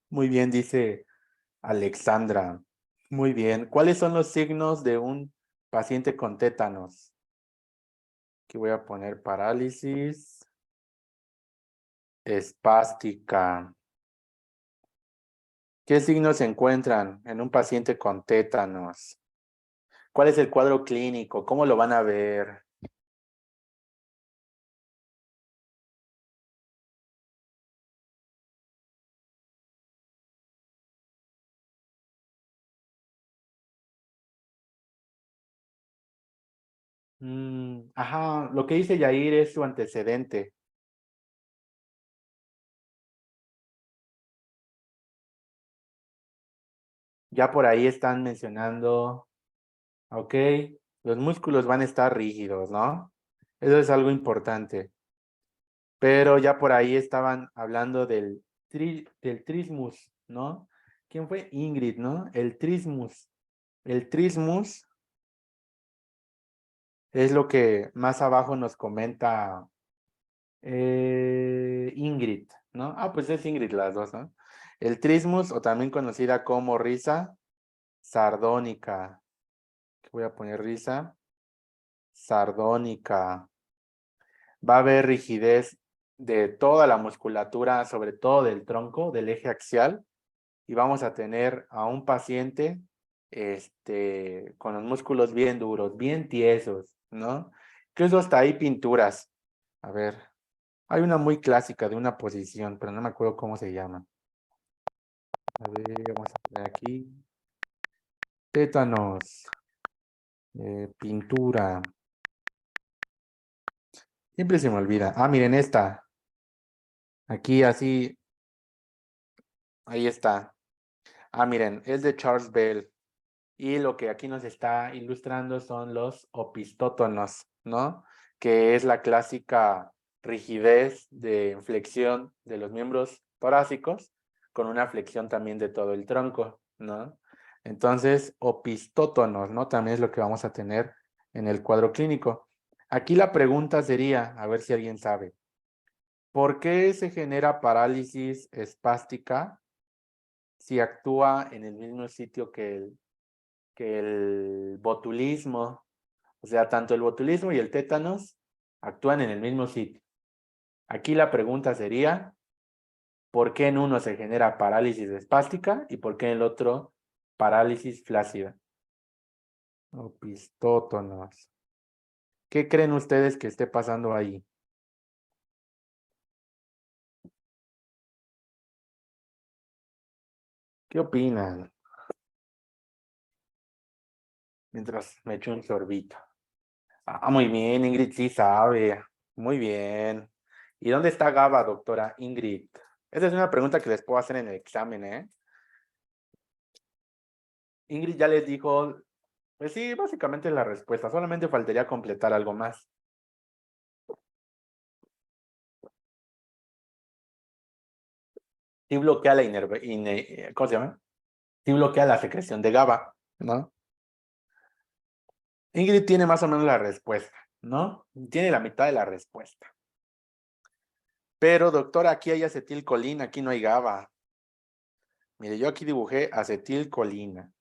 Muy bien, dice Alexandra. Muy bien. ¿Cuáles son los signos de un paciente con tétanos? Aquí voy a poner parálisis espástica. ¿Qué signos se encuentran en un paciente con tétanos? ¿Cuál es el cuadro clínico? ¿Cómo lo van a ver? Ajá, lo que dice Yair es su antecedente. Ya por ahí están mencionando, ok, los músculos van a estar rígidos, ¿no? Eso es algo importante. Pero ya por ahí estaban hablando del trismus, ¿no? ¿Quién fue? Ingrid, ¿no? El trismus. El trismus es lo que más abajo nos comenta Ingrid, ¿no? Ah, pues es Ingrid las dos, ¿no? El trismus, o también conocida como risa sardónica. Voy a poner risa sardónica. Va a haber rigidez de toda la musculatura, sobre todo del tronco, del eje axial, y vamos a tener a un paciente con los músculos bien duros, bien tiesos, ¿no? Incluso hasta hay pinturas. A ver, hay una muy clásica de una posición, pero no me acuerdo cómo se llama. A ver, vamos a poner aquí. Tétanos. Pintura. Siempre se me olvida. Ah, miren esta. Aquí así. Ahí está. Ah, miren, es de Charles Bell. Y lo que aquí nos está ilustrando son los opistótonos, ¿no? Que es la clásica rigidez de flexión de los miembros torácicos con una flexión también de todo el tronco, ¿no? Entonces, opistótonos, ¿no? También es lo que vamos a tener en el cuadro clínico. Aquí la pregunta sería, a ver si alguien sabe, ¿por qué se genera parálisis espástica si actúa en el mismo sitio que el botulismo? O sea, tanto el botulismo y el tétanos actúan en el mismo sitio. Aquí la pregunta sería, ¿por qué en uno se genera parálisis espástica y por qué en el otro parálisis flácida? Opistótonos. ¿Qué creen ustedes que esté pasando ahí? ¿Qué opinan? mientras me echo un sorbito. Ah, muy bien, Ingrid sí sabe. Muy bien. ¿Y dónde está GABA, doctora Ingrid? Esa es una pregunta que les puedo hacer en el examen, ¿eh? Ingrid ya les dijo, pues sí, básicamente la respuesta. Solamente faltaría completar algo más. Sí bloquea la ¿cómo se llama? Sí bloquea la secreción de GABA, ¿no? Ingrid tiene más o menos la respuesta, ¿no? Tiene la mitad de la respuesta. Pero, doctora, aquí hay acetilcolina, aquí no hay GABA. Mire, yo aquí dibujé acetilcolina.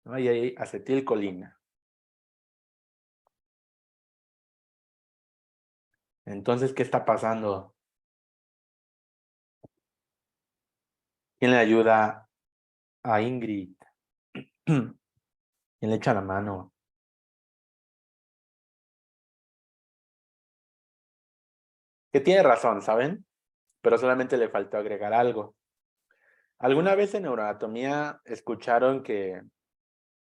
¿No? Ahí hay acetilcolina. Entonces, ¿qué está pasando? ¿Quién le ayuda a Ingrid? ¿Quién le echa la mano? Que tiene razón, ¿saben? Pero solamente le faltó agregar algo. ¿Alguna vez en neuroanatomía escucharon que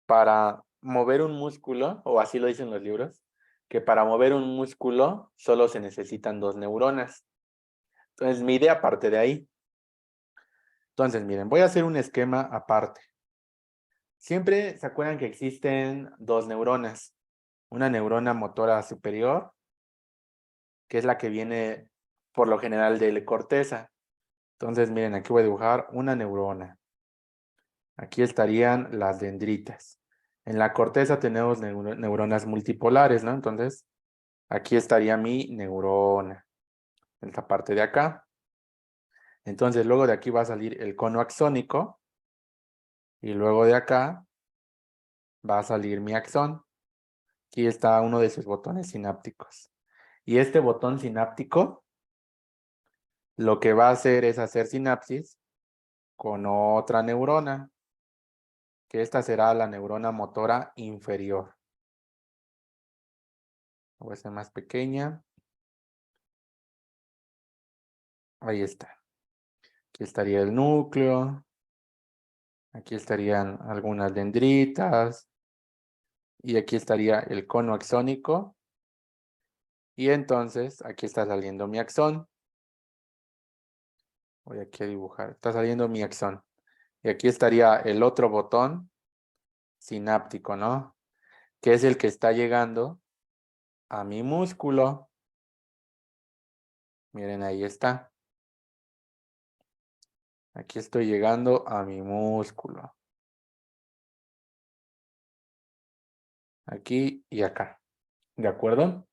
para mover un músculo, o así lo dicen los libros, que para mover un músculo solo se necesitan 2 neuronas? Entonces, mi idea parte de ahí. Entonces, miren, voy a hacer un esquema aparte. Siempre se acuerdan que existen 2 neuronas. Una neurona motora superior, que es la que viene por lo general de la corteza. Entonces, miren, aquí voy a dibujar una neurona. Aquí estarían las dendritas. En la corteza tenemos neuronas multipolares, ¿no? Entonces, aquí estaría mi neurona. En esta parte de acá. Entonces, luego de aquí va a salir el cono axónico. Y luego de acá va a salir mi axón. Aquí está uno de sus botones sinápticos. Y este botón sináptico lo que va a hacer es hacer sinapsis con otra neurona, que esta será la neurona motora inferior. Voy a hacer más pequeña. Ahí está. Aquí estaría el núcleo. Aquí estarían algunas dendritas. Y aquí estaría el cono axónico. Y entonces aquí está saliendo mi axón. Voy aquí a dibujar. Está saliendo mi axón. Y aquí estaría el otro botón sináptico, ¿no? Que es el que está llegando a mi músculo. Miren, ahí está. Aquí estoy llegando a mi músculo. Aquí y acá. ¿De acuerdo?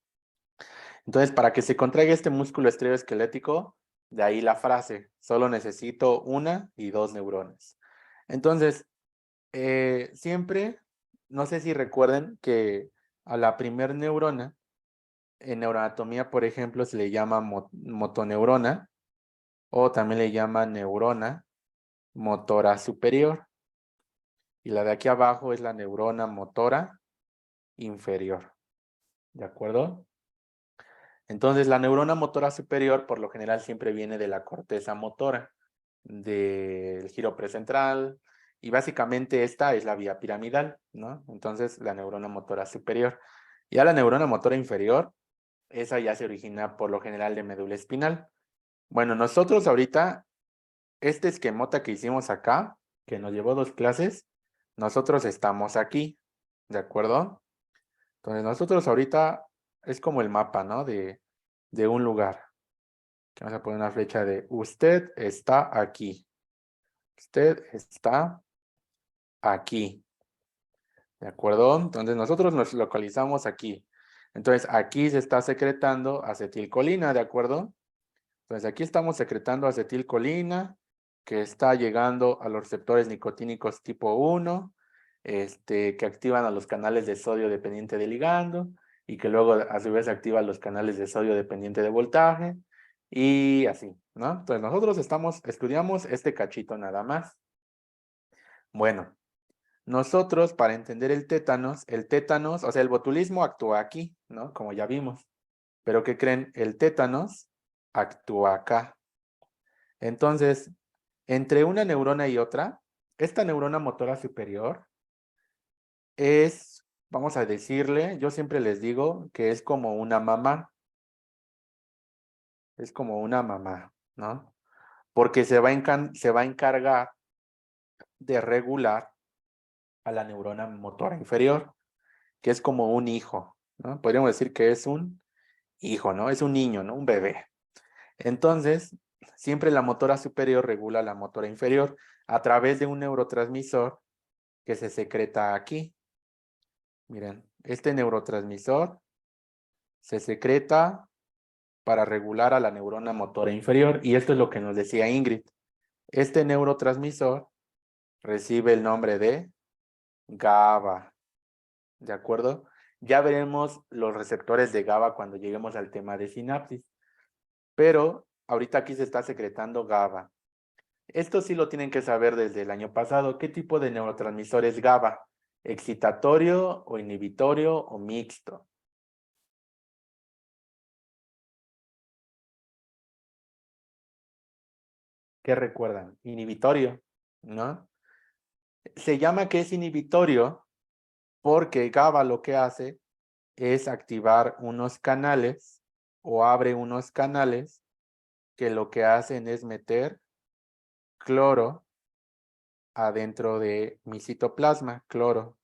Entonces, para que se contraiga este músculo estriboesquelético, de ahí la frase, solo necesito 1 y 2 neuronas. Entonces, siempre, no sé si recuerden que a la primer neurona, en neuroanatomía, por ejemplo, se le llama motoneurona o también le llama neurona motora superior. Y la de aquí abajo es la neurona motora inferior. ¿De acuerdo? Entonces, la neurona motora superior por lo general siempre viene de la corteza motora, del giro precentral, y básicamente esta es la vía piramidal, ¿no? Entonces, la neurona motora superior. Ya la neurona motora inferior, esa ya se origina por lo general de médula espinal. Bueno, nosotros ahorita, este esquemota que hicimos acá, que nos llevó 2 clases, nosotros estamos aquí, ¿de acuerdo? Entonces, nosotros ahorita es como el mapa, ¿no? De un lugar. Vamos a poner una flecha de usted está aquí. Usted está aquí. ¿De acuerdo? Entonces nosotros nos localizamos aquí. Entonces aquí se está secretando acetilcolina, ¿de acuerdo? Entonces aquí estamos secretando acetilcolina que está llegando a los receptores nicotínicos tipo 1, que activan a los canales de sodio dependiente de ligando y que luego a su vez activan los canales de sodio dependiente de voltaje y así, ¿no? Entonces nosotros estudiamos este cachito nada más. Bueno, nosotros para entender el tétanos, o sea, el botulismo actúa aquí, ¿no? Como ya vimos. Pero ¿qué creen? El tétanos actúa acá. Entonces, entre una neurona y otra, esta neurona motora superior es, vamos a decirle, yo siempre les digo que es como una mamá. Es como una mamá, ¿no? Porque se va a encargar de regular a la neurona motora inferior, que es como un hijo, ¿no? Podríamos decir que es un hijo, ¿no? Es un niño, ¿no? Un bebé. Entonces, siempre la motora superior regula la motora inferior a través de un neurotransmisor que se secreta aquí. Miren, este neurotransmisor se secreta para regular a la neurona motora inferior y esto es lo que nos decía Ingrid. Este neurotransmisor recibe el nombre de GABA, ¿de acuerdo? Ya veremos los receptores de GABA cuando lleguemos al tema de sinapsis, pero ahorita aquí se está secretando GABA. Esto sí lo tienen que saber desde el año pasado. ¿Qué tipo de neurotransmisor es GABA? ¿Excitatorio o inhibitorio o mixto? ¿Qué recuerdan? Inhibitorio, ¿no? Se llama que es inhibitorio porque GABA lo que hace es activar unos canales o abre unos canales que lo que hacen es meter cloro adentro de mi citoplasma, cloro.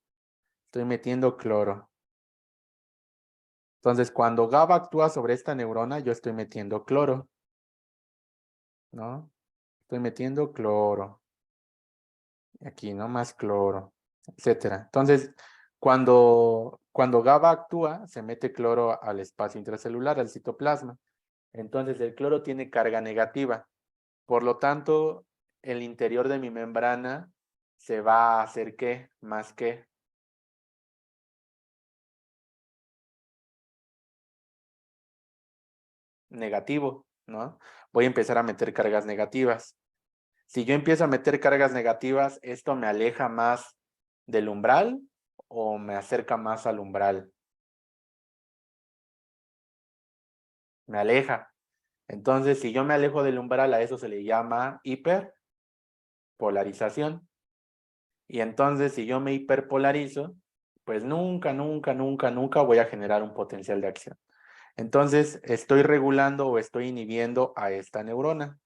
Estoy metiendo cloro. Entonces, cuando GABA actúa sobre esta neurona, yo estoy metiendo cloro, ¿no? Estoy metiendo cloro. Aquí, ¿no? Más cloro, etcétera. Entonces, cuando GABA actúa, se mete cloro al espacio intracelular, al citoplasma. Entonces, el cloro tiene carga negativa. Por lo tanto, el interior de mi membrana se va a hacer ¿qué? Más que negativo, ¿no? Voy a empezar a meter cargas negativas. Si yo empiezo a meter cargas negativas, ¿esto me aleja más del umbral o me acerca más al umbral? Me aleja. Entonces, si yo me alejo del umbral, a eso se le llama hiperpolarización. Y entonces, si yo me hiperpolarizo, pues nunca voy a generar un potencial de acción. Entonces, estoy regulando o estoy inhibiendo a esta neurona.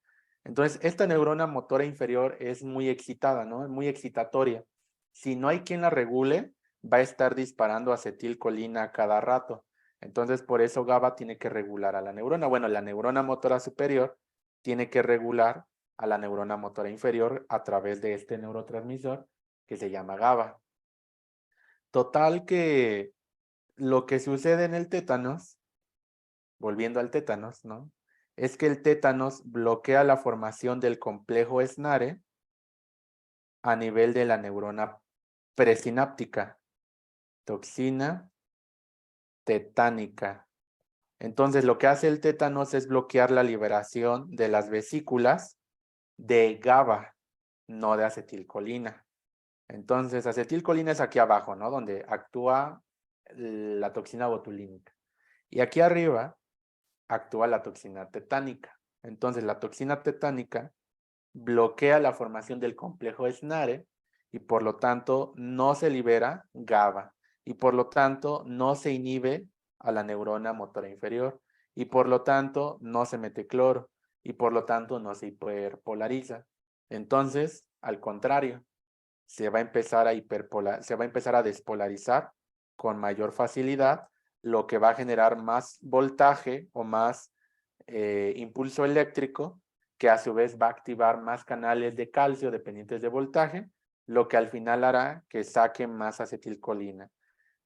Entonces, esta neurona motora inferior es muy excitada, ¿no? Es muy excitatoria. Si no hay quien la regule, va a estar disparando acetilcolina a cada rato. Entonces, por eso GABA tiene que regular a la neurona. Bueno, la neurona motora superior tiene que regular a la neurona motora inferior a través de este neurotransmisor que se llama GABA. Total que lo que sucede en el tétanos, volviendo al tétanos, ¿no? Es que el tétanos bloquea la formación del complejo SNARE a nivel de la neurona presináptica, toxina tetánica. Entonces, lo que hace el tétanos es bloquear la liberación de las vesículas de GABA, no de acetilcolina. Entonces, acetilcolina es aquí abajo, ¿no? Donde actúa la toxina botulínica. Y aquí arriba actúa la toxina tetánica. Entonces, la toxina tetánica bloquea la formación del complejo SNARE y por lo tanto no se libera GABA y por lo tanto no se inhibe a la neurona motora inferior y por lo tanto no se mete cloro y por lo tanto no se hiperpolariza. Entonces, al contrario, se va a empezar se va a empezar a despolarizar con mayor facilidad, lo que va a generar más voltaje o más impulso eléctrico, que a su vez va a activar más canales de calcio dependientes de voltaje, lo que al final hará que saque más acetilcolina.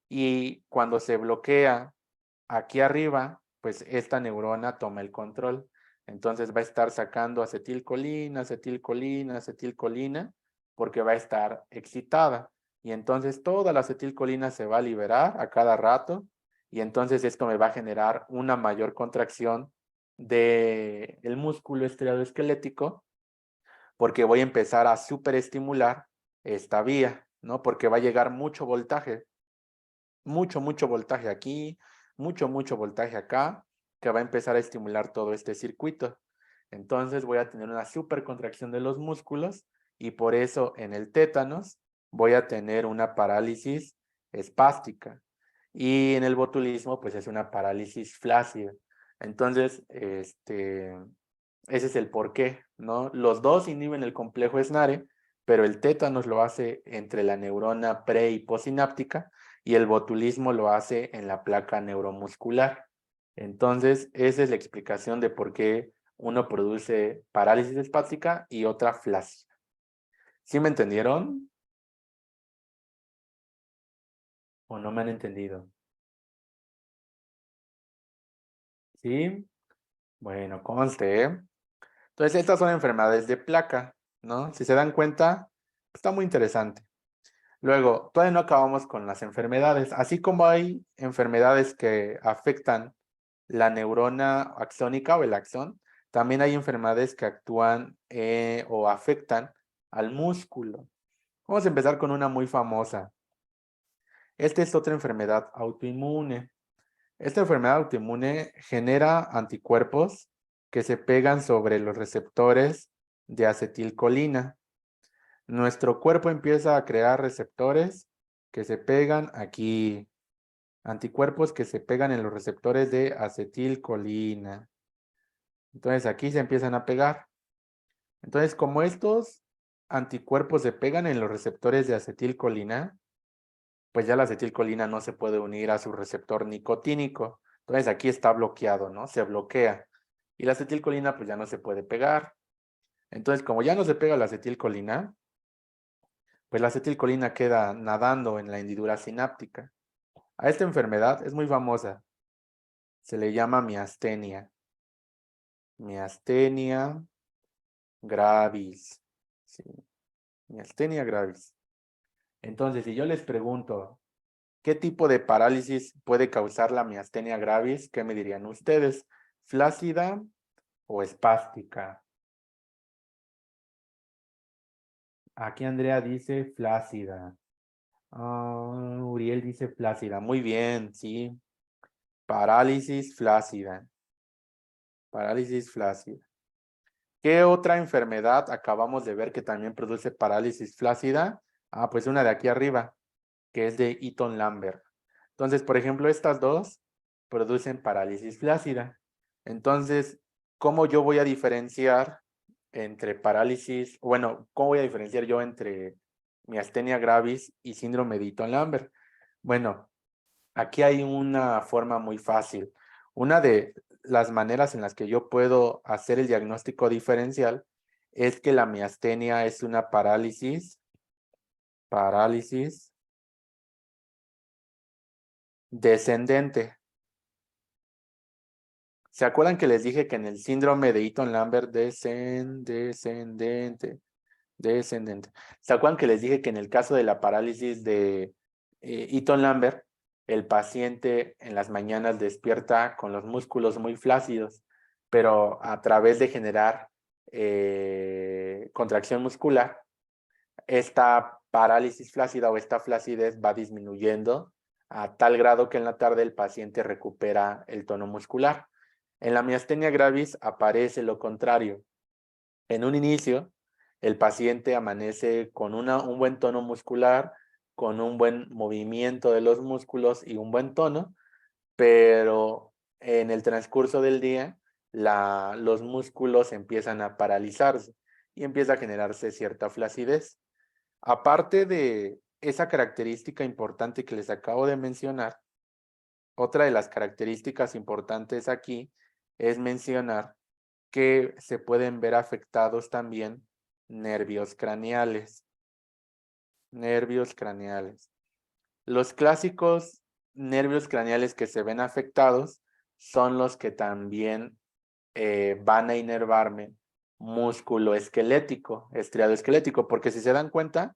Y cuando se bloquea aquí arriba, pues esta neurona toma el control. Entonces va a estar sacando acetilcolina, acetilcolina, acetilcolina, porque va a estar excitada. Y entonces toda la acetilcolina se va a liberar a cada rato. Y entonces esto me va a generar una mayor contracción del músculo estriado-esquelético, porque voy a empezar a superestimular esta vía, ¿no? Porque va a llegar mucho voltaje, mucho voltaje aquí, mucho voltaje acá, que va a empezar a estimular todo este circuito. Entonces voy a tener una supercontracción de los músculos y por eso en el tétanos voy a tener una parálisis espástica. Y en el botulismo, pues es una parálisis flácida. Entonces, ese es el porqué, ¿no? Los dos inhiben el complejo SNARE, pero el tétanos lo hace entre la neurona pre y postsináptica y el botulismo lo hace en la placa neuromuscular. Entonces, esa es la explicación de por qué uno produce parálisis espástica y otra flácida. ¿Sí me entendieron? ¿O no me han entendido? ¿Sí? Bueno, conste, ¿eh? Entonces, estas son enfermedades de placa, ¿no? Si se dan cuenta, está muy interesante. Luego, todavía no acabamos con las enfermedades. Así como hay enfermedades que afectan la neurona axónica o el axón, también hay enfermedades que actúan o afectan al músculo. Vamos a empezar con una muy famosa. Esta es otra enfermedad autoinmune. Esta enfermedad autoinmune genera anticuerpos que se pegan sobre los receptores de acetilcolina. Nuestro cuerpo empieza a crear receptores que se pegan aquí, anticuerpos que se pegan en los receptores de acetilcolina. Entonces aquí se empiezan a pegar. Entonces, como estos anticuerpos se pegan en los receptores de acetilcolina, pues ya la acetilcolina no se puede unir a su receptor nicotínico. Entonces aquí está bloqueado, ¿no? Se bloquea. Y la acetilcolina pues ya no se puede pegar. Entonces, como ya no se pega la acetilcolina, pues la acetilcolina queda nadando en la hendidura sináptica. A esta enfermedad es muy famosa. Se le llama miastenia. Miastenia gravis. Sí, miastenia gravis. Entonces, si yo les pregunto, ¿qué tipo de parálisis puede causar la miastenia gravis? ¿Qué me dirían ustedes? ¿Flácida o espástica? Aquí Andrea dice flácida. Uriel dice flácida. Muy bien, sí. Parálisis flácida. Parálisis flácida. ¿Qué otra enfermedad acabamos de ver que también produce parálisis flácida? Pues una de aquí arriba, que es de Eaton-Lambert. Entonces, por ejemplo, estas dos producen parálisis flácida. Entonces, ¿cómo yo voy a diferenciar entre parálisis, bueno, cómo voy a diferenciar yo entre miastenia gravis y síndrome de Eaton-Lambert? Bueno, aquí hay una forma muy fácil. Una de las maneras en las que yo puedo hacer el diagnóstico diferencial es que la miastenia es una parálisis descendente. ¿Se acuerdan que les dije que en el síndrome de Eaton-Lambert descendente? ¿Se acuerdan que les dije que en el caso de la parálisis de Eaton-Lambert, el paciente en las mañanas despierta con los músculos muy flácidos, pero a través de generar contracción muscular, esta parálisis flácida o esta flacidez va disminuyendo a tal grado que en la tarde el paciente recupera el tono muscular? En la miastenia gravis aparece lo contrario. En un inicio, el paciente amanece con un buen tono muscular, con un buen movimiento de los músculos y un buen tono, pero en el transcurso del día, los músculos empiezan a paralizarse y empieza a generarse cierta flacidez. Aparte de esa característica importante que les acabo de mencionar, otra de las características importantes aquí es mencionar que se pueden ver afectados también nervios craneales. Nervios craneales. Los clásicos nervios craneales que se ven afectados son los que también van a inervarme músculo esquelético, estriado esquelético, porque si se dan cuenta,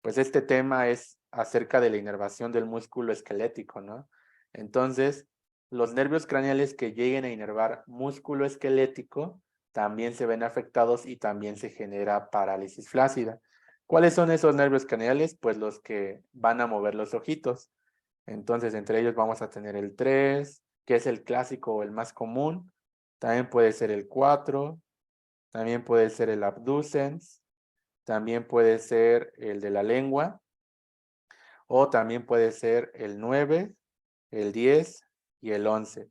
pues este tema es acerca de la inervación del músculo esquelético, ¿no? Entonces, los nervios craneales que lleguen a inervar músculo esquelético también se ven afectados y también se genera parálisis flácida. ¿Cuáles son esos nervios craneales? Pues los que van a mover los ojitos. Entonces, entre ellos vamos a tener el 3, que es el clásico o el más común. También puede ser el 4, también puede ser el abducens, también puede ser el de la lengua, O también puede ser el 9, el 10 y el 11.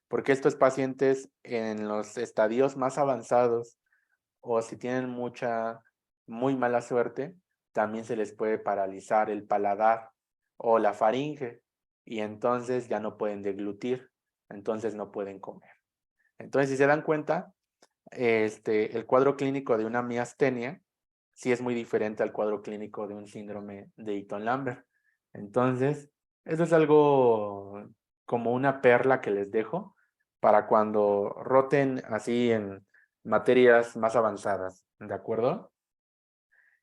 Porque estos pacientes en los estadios más avanzados o si tienen muy mala suerte, también se les puede paralizar el paladar o la faringe y entonces ya no pueden deglutir, entonces no pueden comer. Entonces, si se dan cuenta, el cuadro clínico de una miastenia sí es muy diferente al cuadro clínico de un síndrome de Eaton-Lambert. Entonces, eso es algo como una perla que les dejo para cuando roten así en materias más avanzadas, ¿de acuerdo?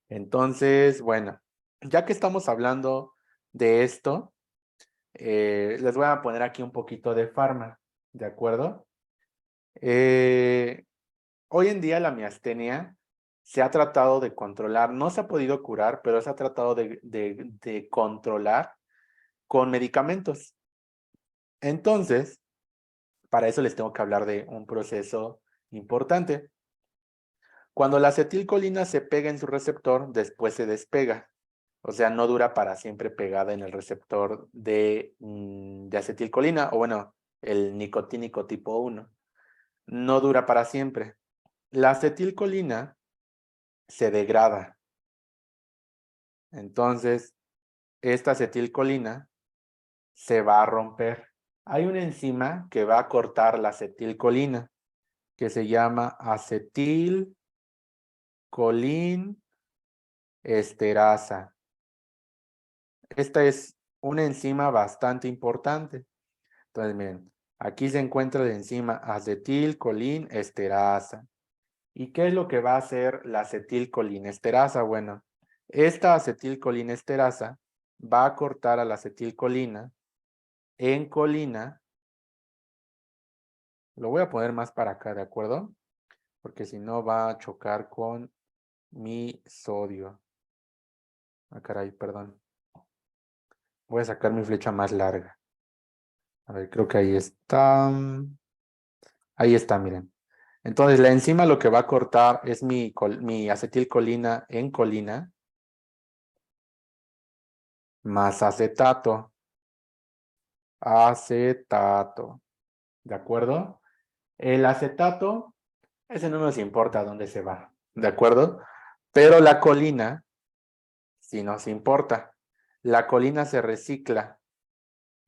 Entonces, bueno, ya que estamos hablando de esto, les voy a poner aquí un poquito de farma, ¿de acuerdo? Hoy en día la miastenia se ha tratado de controlar, no se ha podido curar, pero se ha tratado de controlar con medicamentos. Entonces, para eso les tengo que hablar de un proceso importante. Cuando la acetilcolina se pega en su receptor, después se despega. O sea, no dura para siempre pegada en el receptor de acetilcolina, o bueno, el nicotínico tipo 1. No dura para siempre. La acetilcolina se degrada. Entonces, esta acetilcolina se va a romper. Hay una enzima que va a cortar la acetilcolina, que se llama acetilcolinesterasa. Esta es una enzima bastante importante. Entonces, miren, aquí se encuentra la enzima acetilcolinesterasa. ¿Y qué es lo que va a hacer la acetilcolinesterasa? Bueno, esta acetilcolinesterasa va a cortar a la acetilcolina en colina. Lo voy a poner más para acá, ¿de acuerdo? Porque si no va a chocar con mi sodio. Ah, caray, perdón. Voy a sacar mi flecha más larga. A ver, creo que ahí está. Ahí está, miren. Entonces, la enzima lo que va a cortar es mi acetilcolina en colina más acetato. Acetato. ¿De acuerdo? El acetato, ese no nos importa dónde se va. ¿De acuerdo? Pero la colina, sí nos importa. La colina se recicla.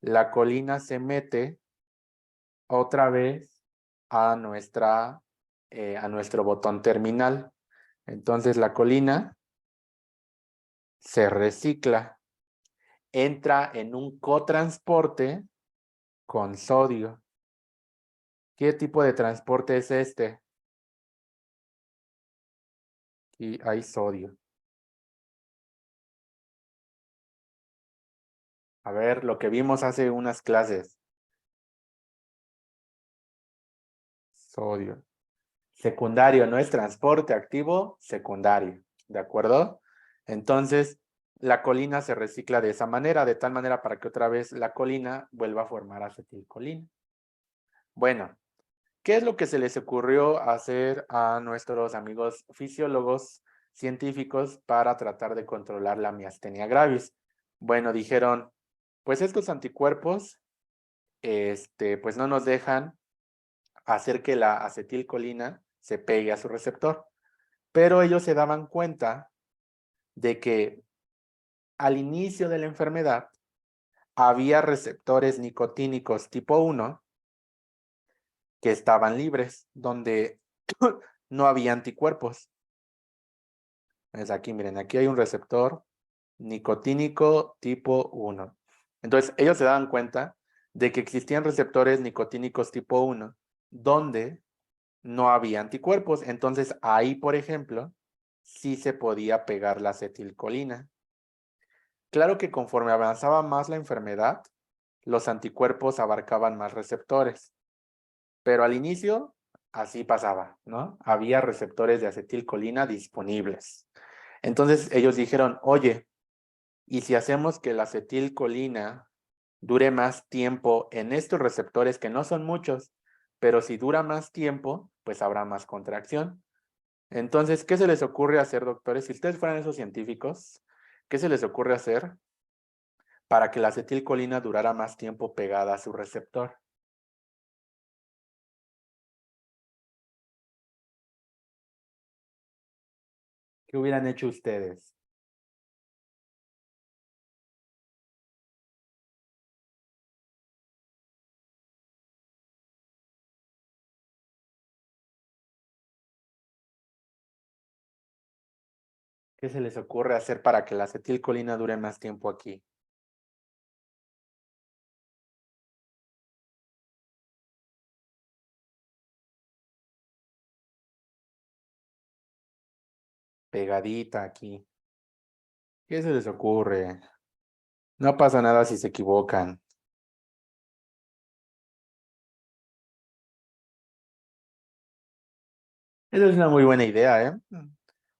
La colina se mete otra vez a nuestro botón terminal. Entonces la colina se recicla, entra en un cotransporte con sodio. ¿Qué tipo de transporte es este? Y hay sodio. A ver, lo que vimos hace unas clases. Sodio. Secundario, no es transporte activo, secundario. ¿De acuerdo? Entonces, la colina se recicla de esa manera, de tal manera para que otra vez la colina vuelva a formar acetilcolina. Bueno, ¿qué es lo que se les ocurrió hacer a nuestros amigos fisiólogos científicos para tratar de controlar la miastenia gravis? Bueno, dijeron, pues estos anticuerpos, pues no nos dejan hacer que la acetilcolina se pegue a su receptor. Pero ellos se daban cuenta de que al inicio de la enfermedad había receptores nicotínicos tipo 1 que estaban libres, donde no había anticuerpos. Es aquí, miren, aquí hay un receptor nicotínico tipo 1. Entonces, ellos se daban cuenta de que existían receptores nicotínicos tipo 1 donde no había anticuerpos. Entonces, ahí, por ejemplo, sí se podía pegar la acetilcolina. Claro que conforme avanzaba más la enfermedad, los anticuerpos abarcaban más receptores, pero al inicio así pasaba, ¿no? Había receptores de acetilcolina disponibles. Entonces ellos dijeron, oye, ¿y si hacemos que la acetilcolina dure más tiempo en estos receptores que no son muchos, pero si dura más tiempo, pues habrá más contracción? Entonces, ¿qué se les ocurre hacer, doctores? Si ustedes fueran esos científicos, ¿qué se les ocurre hacer? para que la acetilcolina durara más tiempo pegada a su receptor. ¿Qué hubieran hecho ustedes? ¿Qué se les ocurre hacer para que la acetilcolina dure más tiempo aquí? Pegadita aquí. ¿Qué se les ocurre? No pasa nada si se equivocan. Esa es una muy buena idea, ¿eh?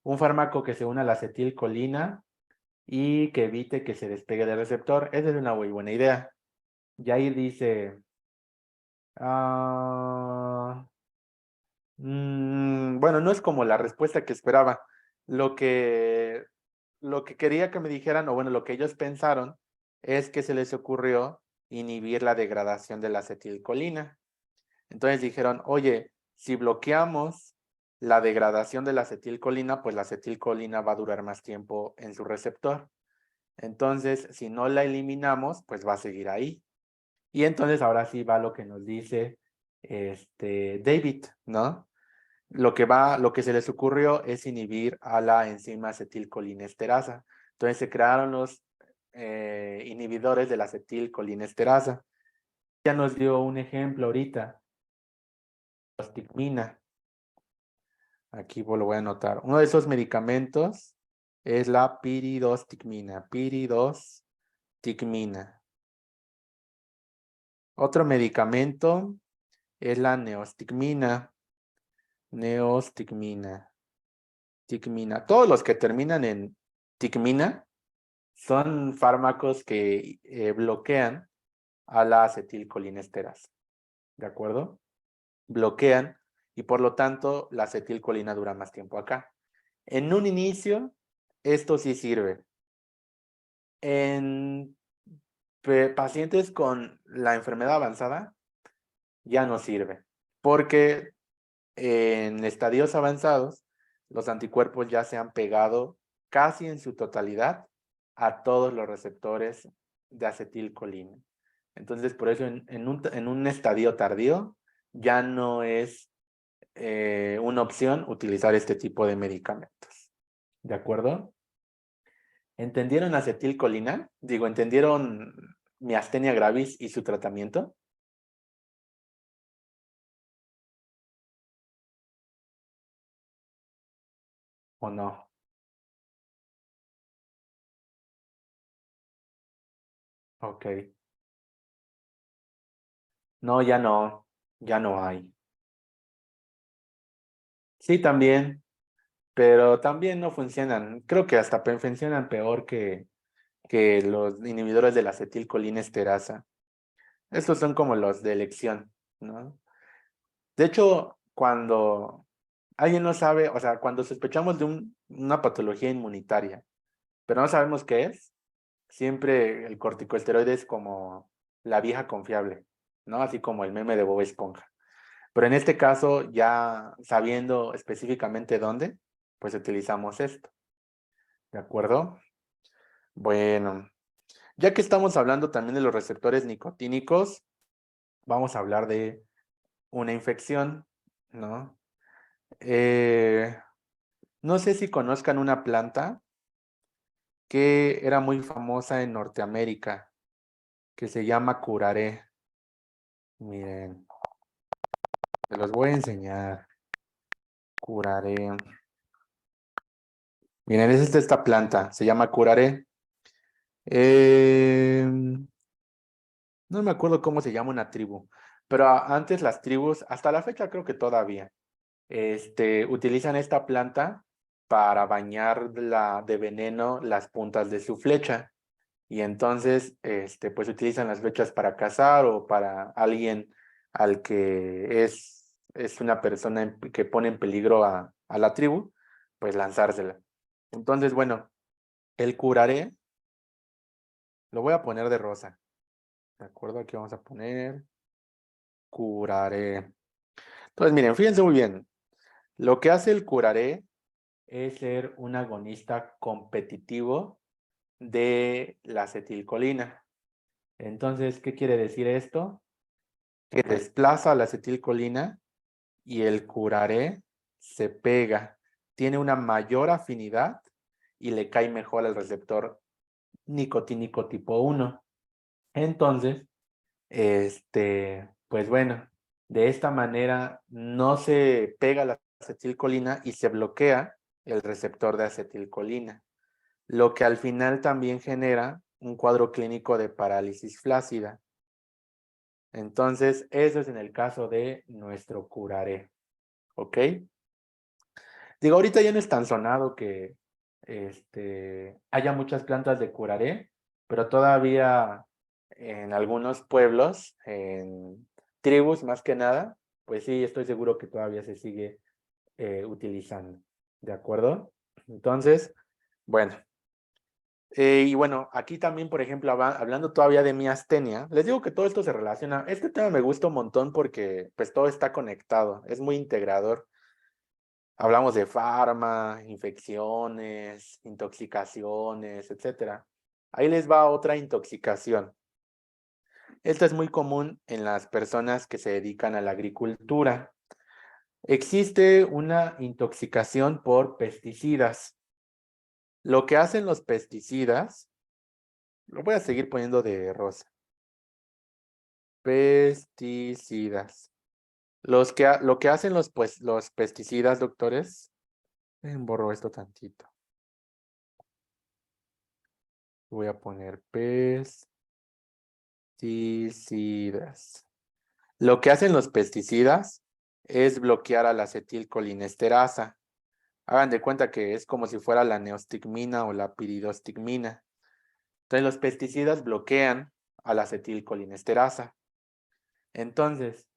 Un fármaco que se una a la acetilcolina y que evite que se despegue del receptor. Esa es una muy buena idea. Jair dice, ah, bueno, no es como la respuesta que esperaba. Lo que, lo que quería que me dijeran, o bueno, lo que ellos pensaron, es que se les ocurrió inhibir la degradación de la acetilcolina. Entonces dijeron, oye, si bloqueamos la degradación de la acetilcolina, pues la acetilcolina va a durar más tiempo en su receptor. Entonces, si no la eliminamos, pues va a seguir ahí. Y entonces ahora sí va lo que nos dice David, ¿no? Lo que se les ocurrió es inhibir a la enzima acetilcolinesterasa. Entonces se crearon los inhibidores de la acetilcolinesterasa. Ya nos dio un ejemplo ahorita, ostigmina. Aquí lo voy a anotar. Uno de esos medicamentos es la piridostigmina. Piridostigmina. Otro medicamento es la neostigmina. Neostigmina. Tigmina. Todos los que terminan en tigmina son fármacos que bloquean a la acetilcolinesterasa. ¿De acuerdo? Bloquean y por lo tanto la acetilcolina dura más tiempo acá. En un inicio, esto sí sirve. En pacientes con la enfermedad avanzada, ya no sirve. Porque en estadios avanzados, los anticuerpos ya se han pegado casi en su totalidad a todos los receptores de acetilcolina. Entonces, por eso en un estadio tardío ya no es una opción utilizar este tipo de medicamentos. ¿De acuerdo? ¿Entendieron acetilcolina? Digo, ¿entendieron miastenia gravis y su tratamiento? ¿O no? Ok. No, ya no. Ya no hay. Sí, también, pero también no funcionan. Creo que hasta funcionan peor que los inhibidores de la acetilcolinesterasa. Estos son como los de elección, ¿no? De hecho, cuando alguien no sabe, o sea, cuando sospechamos de una patología inmunitaria, pero no sabemos qué es, siempre el corticosteroide es como la vieja confiable, ¿no? Así como el meme de Bob Esponja. Pero en este caso, ya sabiendo específicamente dónde, pues utilizamos esto, ¿de acuerdo? Bueno, ya que estamos hablando también de los receptores nicotínicos, vamos a hablar de una infección, ¿no? Eh, no sé si conozcan una planta que era muy famosa en Norteamérica, que se llama curaré. Miren, se los voy a enseñar. Curaré. Miren, es esta planta, se llama curaré. No me acuerdo cómo se llama una tribu, pero antes las tribus, hasta la fecha creo que todavía, utilizan esta planta para bañar de veneno las puntas de su flecha. Y entonces, pues utilizan las flechas para cazar o para alguien al que es una persona que pone en peligro a la tribu, pues lanzársela. Entonces, bueno, el curaré Lo voy a poner de rosa. ¿De acuerdo? Aquí vamos a poner curaré. Entonces, miren, fíjense muy bien. Lo que hace el curaré es ser un agonista competitivo de la acetilcolina. Entonces, ¿qué quiere decir esto? Que desplaza la acetilcolina y el curaré se pega. Tiene una mayor afinidad y le cae mejor al receptor nicotínico tipo 1. Entonces, pues bueno, de esta manera no se pega la acetilcolina y se bloquea el receptor de acetilcolina, lo que al final también genera un cuadro clínico de parálisis flácida. Entonces, eso es en el caso de nuestro curaré, ¿ok? Digo, ahorita ya no es tan sonado que haya muchas plantas de curaré, pero todavía en algunos pueblos, en tribus más que nada, pues sí, estoy seguro que todavía se sigue utilizando. ¿De acuerdo? Entonces, bueno. Y bueno, aquí también, por ejemplo, hablando todavía de miastenia, les digo que todo esto se relaciona. Este tema me gusta un montón porque pues todo está conectado, es muy integrador. Hablamos de infecciones, intoxicaciones, etcétera. Ahí les va otra intoxicación. Esta es muy común en las personas que se dedican a la agricultura. Existe una intoxicación por pesticidas. Lo que hacen los pesticidas, lo voy a seguir poniendo de rosa. Pesticidas. Lo que hacen los pesticidas, doctores, borro esto tantito. Voy a poner pesticidas. Lo que hacen los pesticidas es bloquear a la acetilcolinesterasa. Hagan de cuenta que es como si fuera la neostigmina o la piridostigmina. Entonces los pesticidas bloquean a la acetilcolinesterasa. Entonces,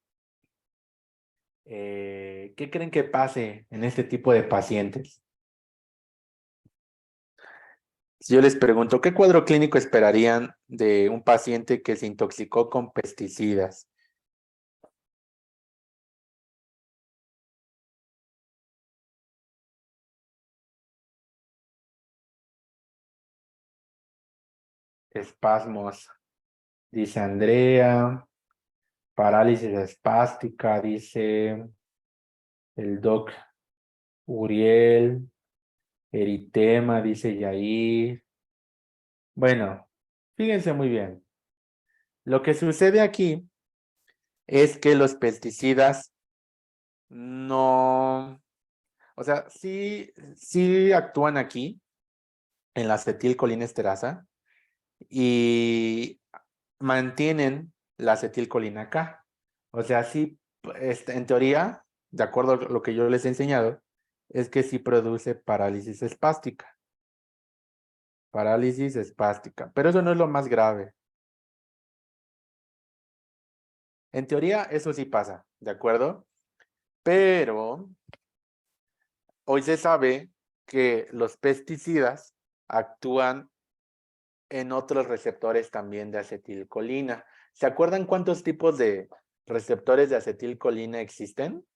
¿qué creen que pase en este tipo de pacientes? Si yo les pregunto, ¿qué cuadro clínico esperarían de un paciente que se intoxicó con pesticidas? Espasmos, dice Andrea. Parálisis espástica, dice el doc Uriel. Eritema, dice Yair. Bueno, fíjense muy bien. Lo que sucede aquí es que los pesticidas no, o sea, sí actúan aquí en la acetilcolinesterasa y mantienen la acetilcolina acá. O sea, sí, en teoría, de acuerdo a lo que yo les he enseñado, es que sí produce parálisis espástica. Parálisis espástica. Pero eso no es lo más grave. En teoría, eso sí pasa, ¿de acuerdo? Pero hoy se sabe que los pesticidas actúan en otros receptores también de acetilcolina. ¿Se acuerdan cuántos tipos de receptores de acetilcolina existen?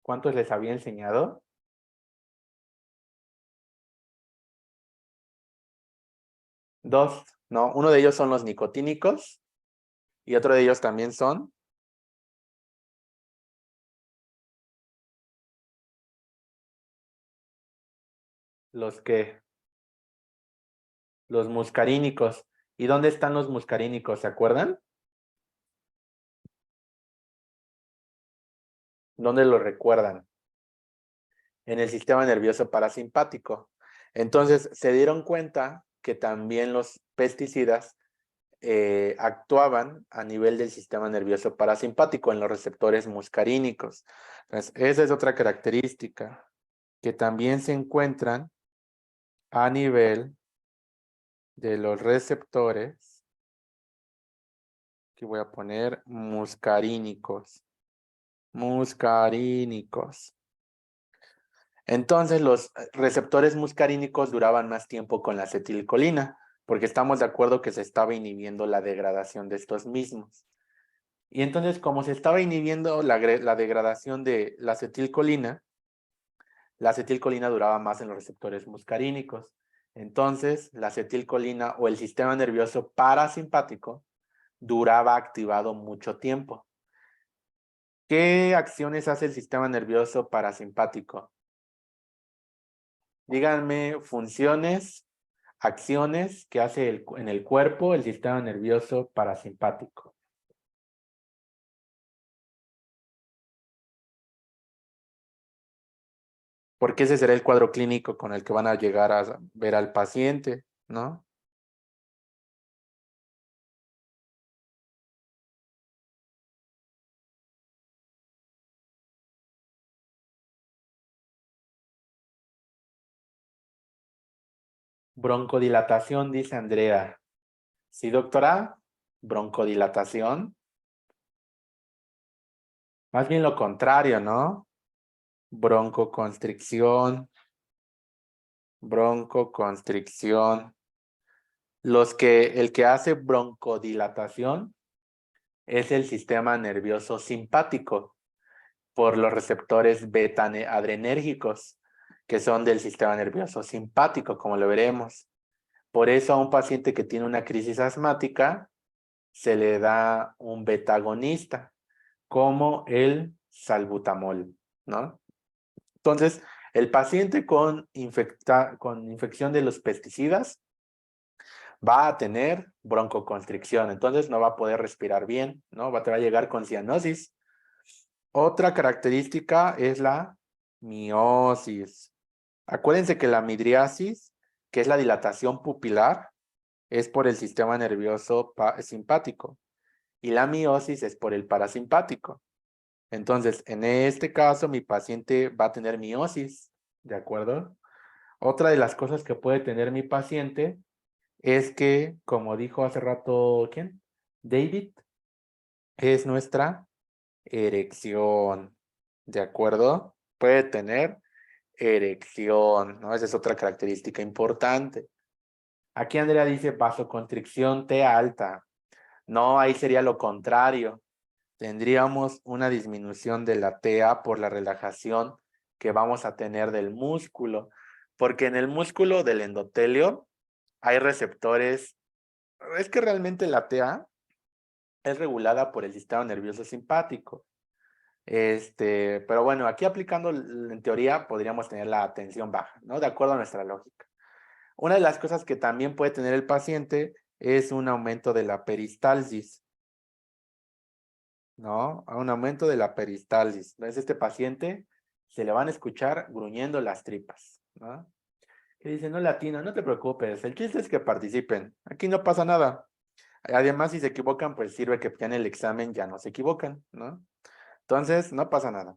¿Cuántos les había enseñado? Dos, ¿no? Uno de ellos son los nicotínicos y otro de ellos también son los que, los muscarínicos. ¿Y dónde están los muscarínicos? ¿Se acuerdan? ¿Dónde lo recuerdan? En el sistema nervioso parasimpático. Entonces, se dieron cuenta que también los pesticidas actuaban a nivel del sistema nervioso parasimpático en los receptores muscarínicos. Entonces, esa es otra característica, que también se encuentran a nivel de los receptores, que voy a poner muscarínicos. muscarínicos. Entonces, los receptores muscarínicos duraban más tiempo con la acetilcolina, porque estamos de acuerdo que se estaba inhibiendo la degradación de estos mismos. Y entonces, como se estaba inhibiendo la degradación de la acetilcolina duraba más en los receptores muscarínicos. Entonces, la acetilcolina o el sistema nervioso parasimpático duraba activado mucho tiempo. ¿Qué acciones hace el sistema nervioso parasimpático? Díganme funciones, acciones que hace en el cuerpo el sistema nervioso parasimpático. Porque ese será el cuadro clínico con el que van a llegar a ver al paciente, ¿no? Broncodilatación, dice Andrea. Sí, doctora, broncodilatación. Más bien lo contrario, ¿no? Broncoconstricción, broncoconstricción. El que hace broncodilatación es el sistema nervioso simpático por los receptores beta-adrenérgicos, que son del sistema nervioso simpático, como lo veremos. Por eso a un paciente que tiene una crisis asmática se le da un beta-agonista, como el salbutamol, ¿no? Entonces, el paciente con infección de los pesticidas va a tener broncoconstricción, entonces no va a poder respirar bien, ¿no? Te va a llegar con cianosis. Otra característica es la miosis. Acuérdense que la midriasis, que es la dilatación pupilar, es por el sistema nervioso simpático y la miosis es por el parasimpático. Entonces, en este caso, mi paciente va a tener miosis, ¿de acuerdo? Otra de las cosas que puede tener mi paciente es que, como dijo hace rato, ¿quién? David, es nuestra erección, ¿de acuerdo? Puede tener erección, ¿no? Esa es otra característica importante. Aquí Andrea dice vasoconstricción T alta. No, ahí sería lo contrario. Tendríamos una disminución de la TA por la relajación que vamos a tener del músculo, porque en el músculo del endotelio hay receptores. Es que realmente la TA es regulada por el sistema nervioso simpático. Pero bueno, aquí aplicando en teoría podríamos tener la tensión baja, ¿no? De acuerdo a nuestra lógica. Una de las cosas que también puede tener el paciente es un aumento de la peristalsis, ¿no? Un aumento de la peristalsis. Entonces, este paciente se le van a escuchar gruñendo las tripas, ¿no? Que dice, no latino, no te preocupes, el chiste es que participen, aquí no pasa nada. Además, si se equivocan, pues sirve que ya en el examen ya no se equivocan, ¿no? Entonces, no pasa nada.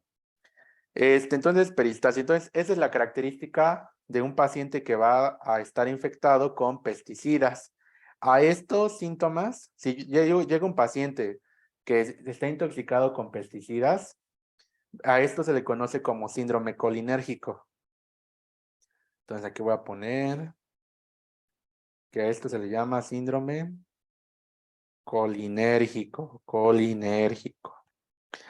Entonces, peristalsis. Entonces, esa es la característica de un paciente que va a estar infectado con pesticidas. A estos síntomas, si llega un paciente que está intoxicado con pesticidas, a esto se le conoce como síndrome colinérgico. Entonces, aquí voy a poner que a esto se le llama síndrome colinérgico, colinérgico.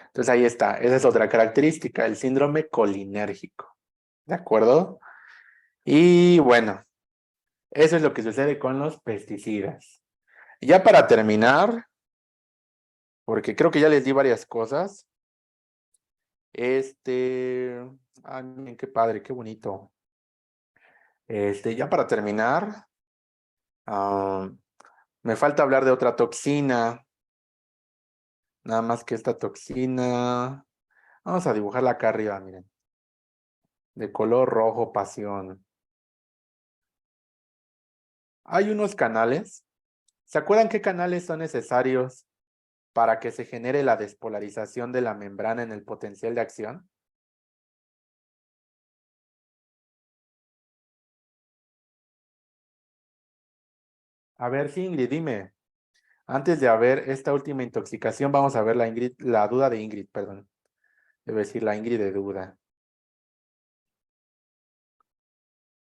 Entonces, ahí está. Esa es otra característica, el síndrome colinérgico. ¿De acuerdo? Y bueno, eso es lo que sucede con los pesticidas. Ya para terminar, porque creo que ya les di varias cosas. Ay, miren qué padre, qué bonito. Ya para terminar, ah, me falta hablar de otra toxina. Nada más que esta toxina. Vamos a dibujarla acá arriba, miren. De color rojo pasión. Hay unos canales. ¿Se acuerdan qué canales son necesarios para que se genere la despolarización de la membrana en el potencial de acción? A ver, sí, Ingrid, dime. Antes de ver esta última intoxicación, vamos a ver la duda de Ingrid, perdón. Debe decir la Ingrid de duda.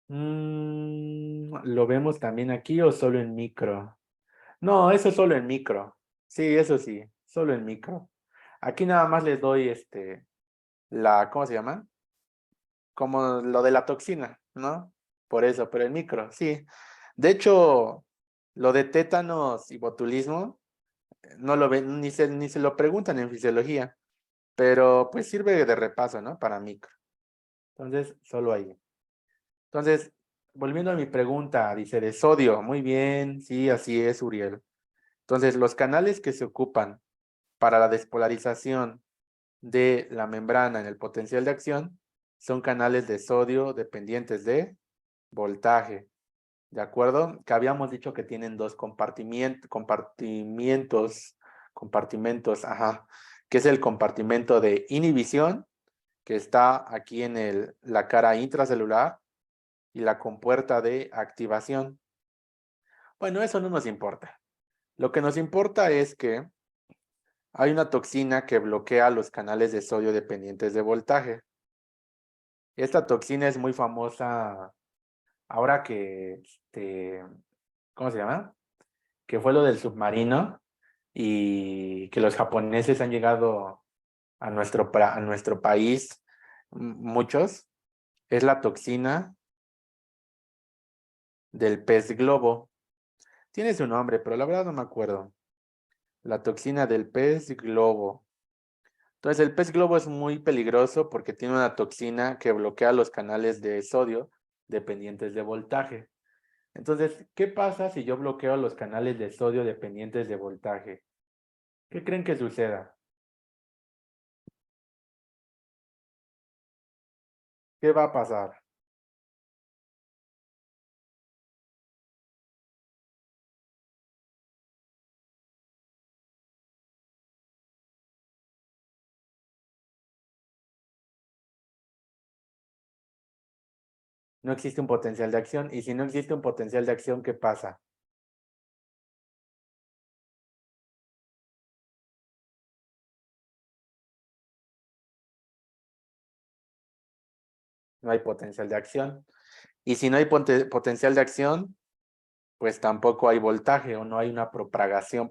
¿Lo vemos también aquí o solo en micro? No, eso solo en micro. Sí, eso sí, solo en micro. Aquí nada más les doy ¿cómo se llama? Como lo de la toxina, ¿no? Por eso, pero en micro, sí. De hecho, lo de tétanos y botulismo, no lo ven, ni se lo preguntan en fisiología, pero pues sirve de repaso, ¿no? Para micro. Entonces, solo ahí. Entonces, volviendo a mi pregunta, dice de sodio. Muy bien, sí, así es, Uriel. Entonces, los canales que se ocupan para la despolarización de la membrana en el potencial de acción son canales de sodio dependientes de voltaje. ¿De acuerdo? Que habíamos dicho que tienen dos compartimentos, ajá, que es el compartimento de inhibición, que está aquí en la cara intracelular, y la compuerta de activación. Bueno, eso no nos importa. Lo que nos importa es que hay una toxina que bloquea los canales de sodio dependientes de voltaje. Esta toxina es muy famosa ahora ¿cómo se llama? Que fue lo del submarino y que los japoneses han llegado a nuestro país, muchos. Es la toxina del pez globo. Tiene su nombre, pero la verdad no me acuerdo. La toxina del pez globo. Entonces, el pez globo es muy peligroso porque tiene una toxina que bloquea los canales de sodio dependientes de voltaje. Entonces, ¿qué pasa si yo bloqueo los canales de sodio dependientes de voltaje? ¿Qué creen que suceda? ¿Qué va a pasar? No existe un potencial de acción. Y si no existe un potencial de acción, ¿qué pasa? No hay potencial de acción. Y si no hay potencial de acción, pues tampoco hay voltaje o no hay una propagación.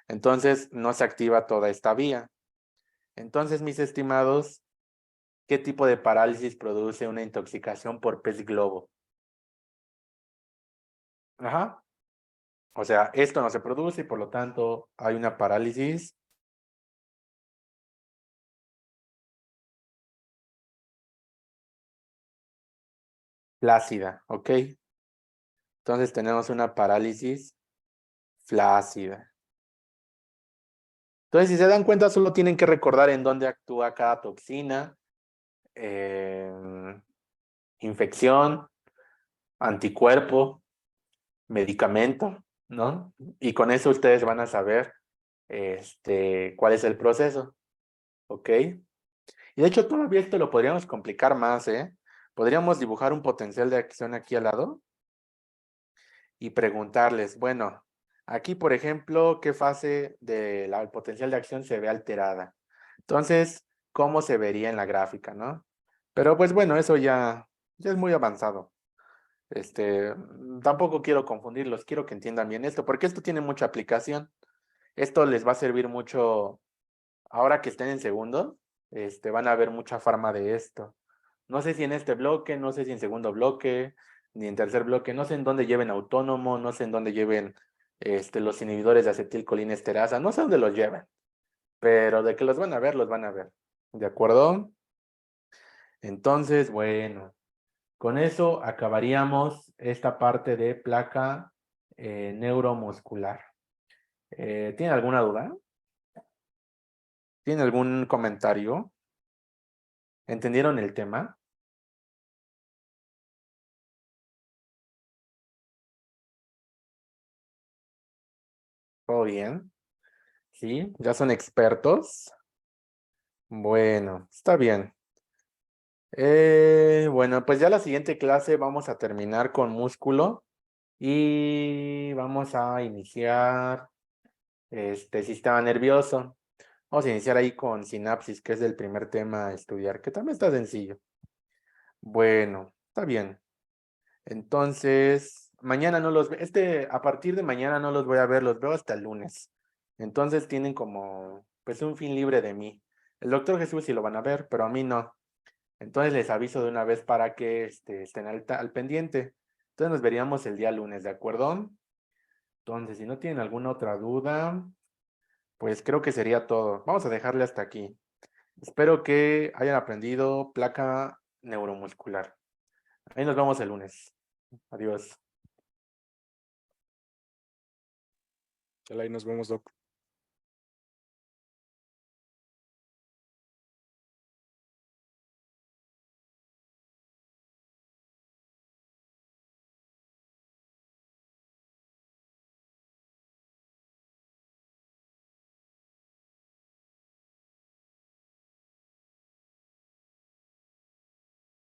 Entonces no se activa toda esta vía. Entonces, mis estimados, ¿qué tipo de parálisis produce una intoxicación por pez globo? Ajá. O sea, esto no se produce y por lo tanto hay una parálisis flácida, ¿ok? Entonces tenemos una parálisis flácida. Entonces, si se dan cuenta, solo tienen que recordar en dónde actúa cada toxina, infección, anticuerpo, medicamento, ¿no? Y con eso ustedes van a saber cuál es el proceso, ¿ok? Y de hecho, todavía esto lo podríamos complicar más, ¿eh? Podríamos dibujar un potencial de acción aquí al lado y preguntarles, bueno, aquí, por ejemplo, ¿qué fase del potencial de acción se ve alterada? Entonces, ¿cómo se vería en la gráfica, no? Pero pues bueno, eso ya es muy avanzado. Tampoco quiero confundirlos, quiero que entiendan bien esto, porque esto tiene mucha aplicación. Esto les va a servir mucho ahora que estén en segundo, van a ver mucha farma de esto. No sé si en este bloque, no sé si en segundo bloque, ni en tercer bloque, no sé en dónde lleven autónomo, no sé en dónde lleven los inhibidores de acetilcolinesterasa, no sé dónde los lleven, pero de que los van a ver, los van a ver. ¿De acuerdo? Entonces, bueno, con eso acabaríamos esta parte de placa neuromuscular. ¿Tiene alguna duda? ¿Tiene algún comentario? ¿Entendieron el tema? ¿Todo bien? ¿Sí? ¿Ya son expertos? Bueno, está bien. Bueno, pues ya la siguiente clase vamos a terminar con músculo y vamos a iniciar este sistema nervioso. Vamos a iniciar ahí con sinapsis, que es el primer tema a estudiar, que también está sencillo. Bueno, está bien. Entonces, mañana no los a partir de mañana no los voy a ver, los veo hasta el lunes. Entonces tienen como, pues un fin libre de mí. El doctor Jesús sí lo van a ver, pero a mí no. Entonces les aviso de una vez para que estén al pendiente. Entonces nos veríamos el día lunes, ¿de acuerdo? Entonces, si no tienen alguna otra duda, pues creo que sería todo. Vamos a dejarle hasta aquí. Espero que hayan aprendido placa neuromuscular. Ahí nos vemos el lunes. Adiós. Ahí nos vemos, Doc.